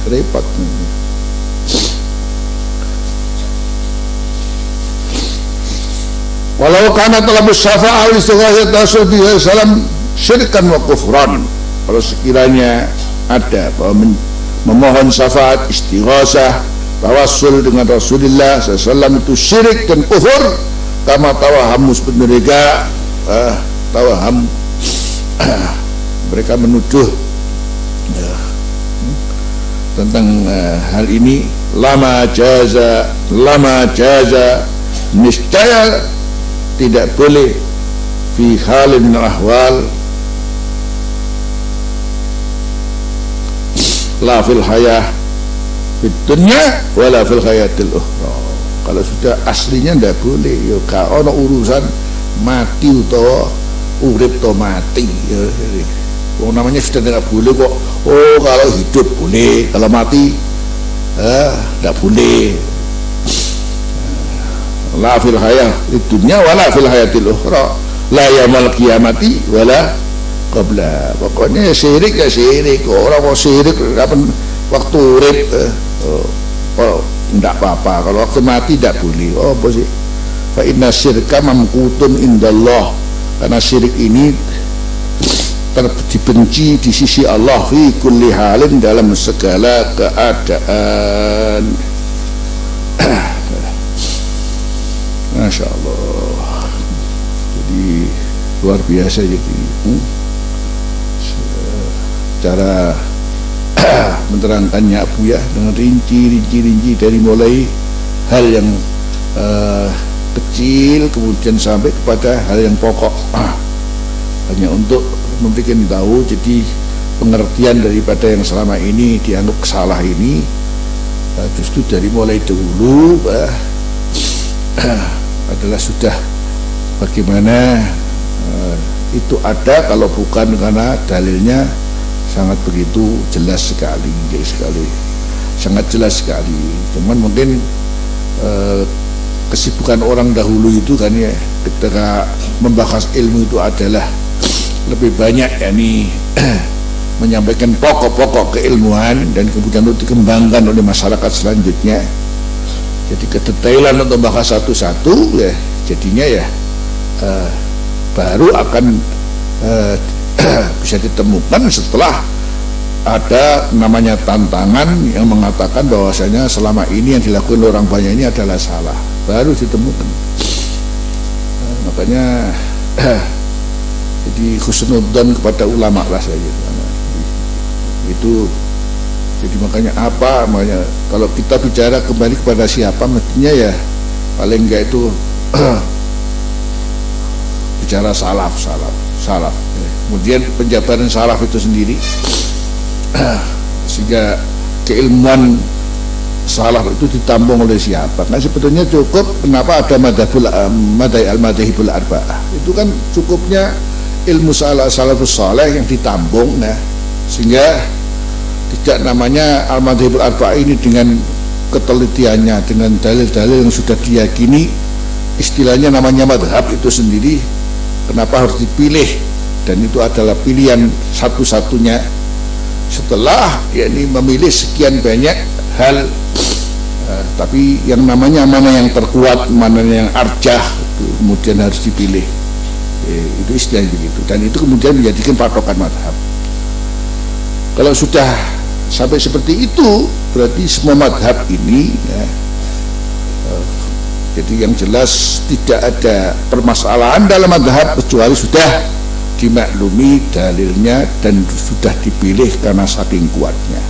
repot. Walau kana talabus syafa'ah wal istighatsah Rasul sallallahu alaihi wasallam syirkan wa kufran. Kalau sekiranya ada bahwa memohon syafaat, istighasah, tawassul dengan Rasulullah SAW itu syirik dan kufur, kama tawahamus mereka mereka menuduh tentang hal ini. Lama jaza niscaya tidak boleh fi halin min ahwal la fil hayah fid dunya wala fil hayatil ukhra. Kalau sudah aslinya ndak boleh ya, gak ono urusan mati utawa urip to mati ya. Oh, namanya sudah tidak boleh kok. Oh, kalau hidup boleh, kalau mati ndak boleh. La fil hayah fid dunya wala fil hayatil ukhra, la yaumil qiyamati wala qabla. Pokoknya syirik ya syirik. Orang mau syirik kapan waktu urip tidak apa-apa, kalau waktu mati tidak boleh. Oh apa sih? Fa inna syirka mamqutun indallah, karena syirik ini dibenci di sisi Allah fi kulli halin, dalam segala keadaan. Masya Allah, jadi luar biasa jadi cara menerangkannya Abu ya, dengan rinci dari mulai hal yang kecil kemudian sampai kepada hal yang pokok, hanya untuk memberikan tahu. Jadi pengertian daripada yang selama ini dianggap salah ini justru dari mulai dahulu adalah sudah bagaimana itu ada, kalau bukan karena dalilnya sangat begitu jelas sekali, sangat jelas sekali. Cuman mungkin kesibukan orang dahulu itu kan ya, ketika membahas ilmu itu adalah lebih banyak yakni menyampaikan pokok-pokok keilmuan dan kemudian itu dikembangkan oleh masyarakat selanjutnya. Jadi kedetailan untuk bahas satu-satu ya, jadinya ya baru akan bisa ditemukan setelah ada namanya tantangan yang mengatakan bahwasanya selama ini yang dilakukan orang banyak ini adalah salah, baru ditemukan. Makanya jadi husnudzon kepada ulama lah saja itu. Jadi makanya kalau kita bicara kembali kepada siapa, mestinya ya paling enggak itu bicara salaf salaf. Kemudian penjabaran salaf itu sendiri sehingga keilmuan salaf itu ditampung oleh siapa? Nah sebetulnya cukup kenapa ada al-madhahibul arba'ah. Itu kan cukupnya ilmu salafus saleh yang ditampung, nah sehingga tidak namanya al-madhahibul arba'ah ini dengan ketelitiannya, dengan dalil-dalil yang sudah diyakini, istilahnya namanya madhab itu sendiri, kenapa harus dipilih, dan itu adalah pilihan satu-satunya setelah yakni memilih sekian banyak hal. Tapi yang namanya mana yang terkuat, mana yang arjah, itu kemudian harus dipilih. Itu istilahnya begitu, dan itu kemudian menjadikan patokan madhab. Kalau sudah sampai seperti itu, berarti semua madhab ini ya, jadi yang jelas tidak ada permasalahan dalam madhab kecuali sudah dimaklumi dalilnya dan sudah dipilih karena saking kuatnya.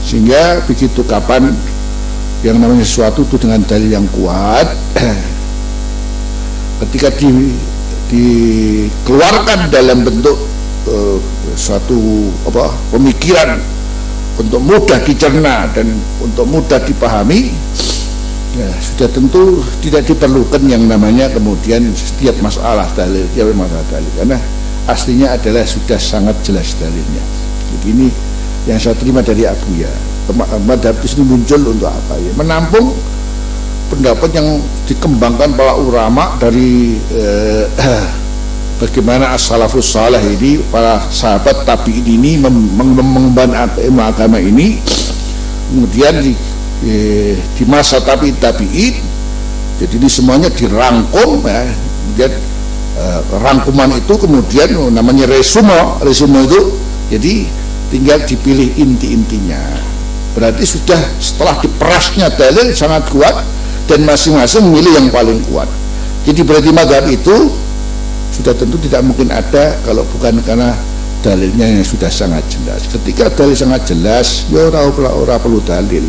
Sehingga begitu kapan yang namanya sesuatu itu dengan dalil yang kuat, ketika dikeluarkan dalam bentuk suatu pemikiran untuk mudah dicerna dan untuk mudah dipahami, ya sudah tentu tidak diperlukan yang namanya kemudian setiap masalah dalil, karena aslinya adalah sudah sangat jelas dalilnya. Begini yang saya terima dari Abuya, madhab itu muncul untuk apa ya? Menampung pendapat yang dikembangkan para ulama dari bagaimana as-salafus salih ini, para sahabat tabi'in ini mengemban ilmu agama ini, kemudian di masa tabi'in, jadi ini semuanya dirangkum ya, kemudian rangkuman itu kemudian namanya resume itu, jadi tinggal dipilih inti-intinya. Berarti sudah setelah diperasnya dalil sangat kuat dan masing-masing memilih yang paling kuat. Jadi berarti madhab itu sudah tentu tidak mungkin ada kalau bukan karena dalilnya yang sudah sangat jelas. Ketika dalil sangat jelas, ya ora perlu dalil.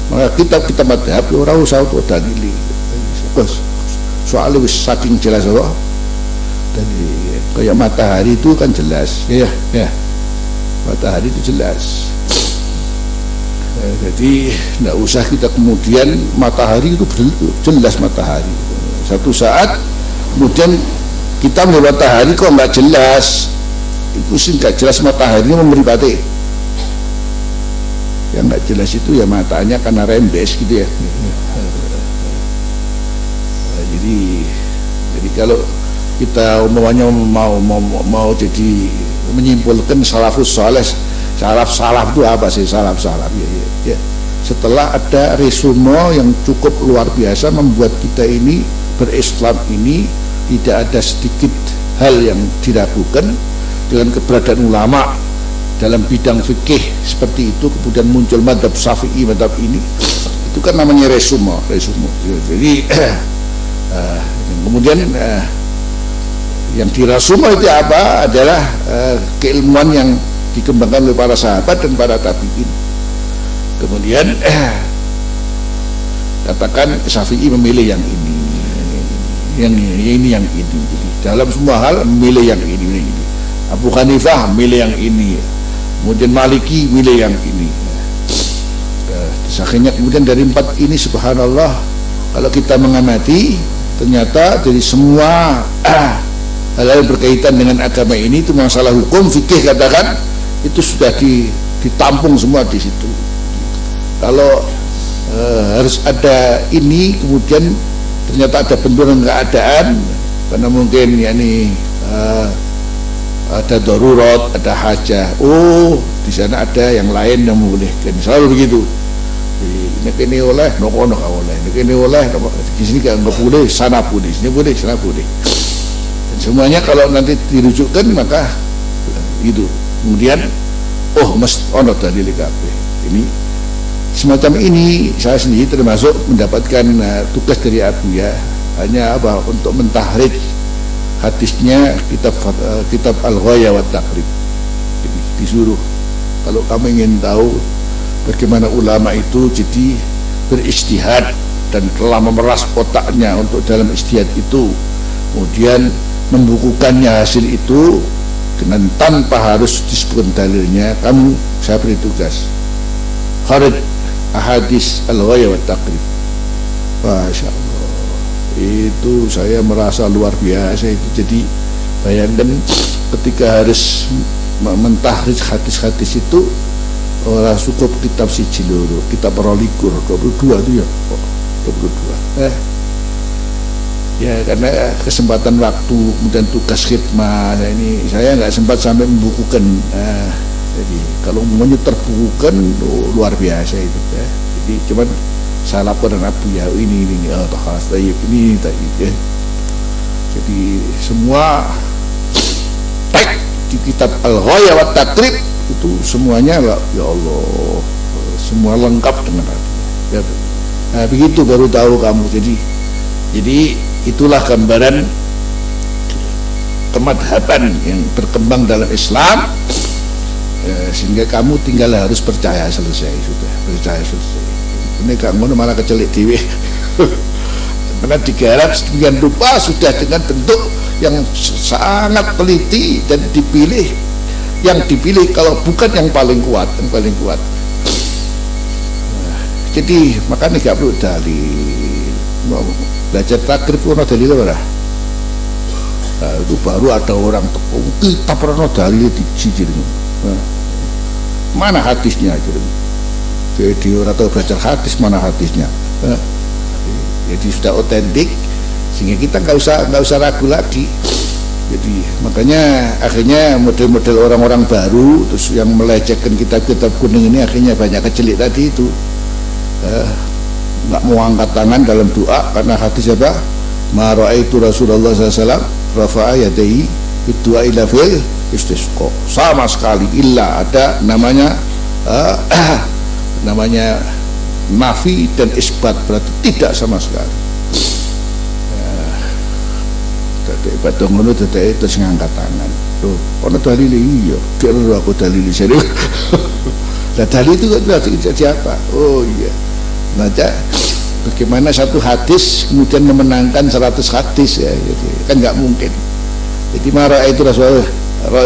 Maka kita madhab ya ora usah dalili. Soalnya wis saking jelas apa? Dari kayak matahari itu kan jelas, ya. Matahari itu jelas. Jadi tidak usah kita kemudian matahari itu jelas matahari. Satu saat kemudian kita melihat matahari kok nggak jelas, itu sih nggak jelas mataharinya memberi batik. Yang nggak jelas itu ya matanya karena rembes gitu ya. Jadi kalau kita umumnya mau jadi menyimpulkan salafus saleh, salaf itu apa sih salaf ya. Setelah ada resume yang cukup luar biasa membuat kita ini berislam ini tidak ada sedikit hal yang diragukan dengan keberadaan ulama dalam bidang fikih seperti itu, kemudian muncul madhab syafi'i, madhab ini, itu kan namanya resume. Jadi kemudian yang dirasume itu apa adalah keilmuan yang dikembangkan oleh para sahabat dan para tabi'in. Kemudian katakan Syafi'i memilih yang ini, yang ini. Jadi dalam semua hal memilih yang ini. Abu Hanifah milih yang ini, kemudian Maliki milih yang ini. Akhirnya kemudian dari empat ini subhanallah, kalau kita mengamati ternyata dari semua hal-hal berkaitan dengan agama ini, itu masalah hukum fikih katakan itu sudah ditampung semua di situ. Kalau harus ada ini, kemudian ternyata ada penurunan keadaan karena mungkin yakni ada darurat, ada hajah. Oh, di sana ada yang lain yang membolehkan. Selalu begitu. Ini oleh, nokono oleh. Ini oleh, di sini nggak boleh, sana boleh, sini boleh, sana boleh. Semuanya kalau nanti dirujukkan maka itu kemudian mesti ono dalil kabeh. Ini semacam ini saya sendiri termasuk mendapatkan tugas dari Abuya hanya untuk mentahrid hadisnya kitab Al-Ghaya wa Taqrib. Jadi disuruh kalau kamu ingin tahu bagaimana ulama itu jadi berijtihad dan telah memeras otaknya untuk dalam ijtihad itu, kemudian membukukannya hasil itu dengan tanpa harus disebutkan dalilnya, saya beri tugas kharij ahadits al-ghaya wa taqrib. Masya Allah, itu saya merasa luar biasa itu. Jadi bayangkan ketika harus mentahrijh hadis-hadis itu, ora cukup kitab siji loro, kitab 22 itu ya, 22. Ya karena kesempatan waktu kemudian tugas khidmah, saya nggak sempat sampai membukukan. Jadi kalau mau terbukukan luar biasa itu ya. Jadi cuman saya laporan Abu ya ini ini ya. Jadi semua teks di kitab Al-Ghaya wa Taqrib itu semuanya ya Allah, semua lengkap dengan artinya. Ya. Nah, begitu baru tahu kamu. Jadi itulah gambaran kemadhaban yang berkembang dalam Islam, sehingga kamu tinggal harus percaya selesai, sudah percaya selesai. Ini kamu malah kecelik dewe karena digarap sedemikian rupa sudah dengan bentuk yang sangat teliti dan dipilih. Yang dipilih kalau bukan yang paling kuat. Jadi makanya gak perlu dalil. Mau belajar takrib ono dalil ora? Nah, itu baru ada orang tepung kita pernah dalil di sini. Mana hadisnya jadi? Jadi orang tahu belajar hadis, mana hadisnya? Jadi sudah otentik sehingga kita nggak usah ragu lagi. Jadi makanya akhirnya model-model orang-orang baru terus yang melecehkan kitab-kitab kuning ini akhirnya banyak kecelik tadi itu. Nggak mau angkat tangan dalam doa karena hadis apa? Ma ra'aitu Rasulullah SAW rafa'a yadayhi bid-du'a ila fil istisqa. Sama sekali illa ada namanya nafi dan isbat, berarti tidak sama sekali. Dadek badhe ngono dadek terus ngangkat tangan. Loh, ana dalil iya. Kira aku dalil serius. Lah dalil itu berarti jadi apa? Oh iya. Baca bagaimana satu hadis kemudian memenangkan 100 hadis ya, gitu. Kan nggak mungkin. Jadi marah itu Rasul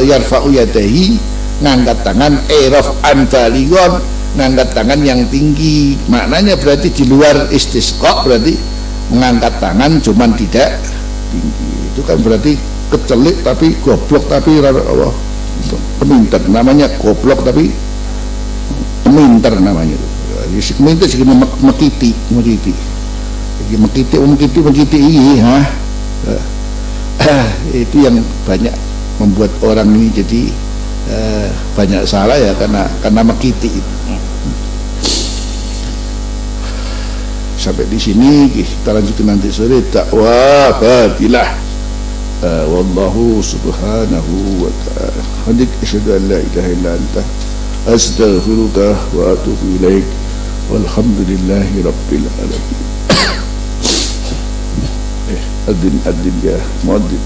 yarfa'u yadahi, ngangkat tangan raf'an balighon, ngangkat tangan yang tinggi. Maknanya berarti di luar istisqa, berarti mengangkat tangan cuman tidak tinggi. Itu kan berarti kecelik tapi goblok tapi Allah peminter, namanya goblok tapi peminter namanya itu. Minta segini mekiti, jadi mekiti ini, itu yang banyak membuat orang ini jadi banyak salah ya karena mekiti itu. Sampai di sini kita lanjutkan nanti sore dakwah fadilah. Wallahu subhanahu wa ta'ala. Hadik asyhadu an la ilaha illa anta astaghfiruka wa atubu ilaik. Walhamdulillahi rabbil alamin. Adin ya muadzin.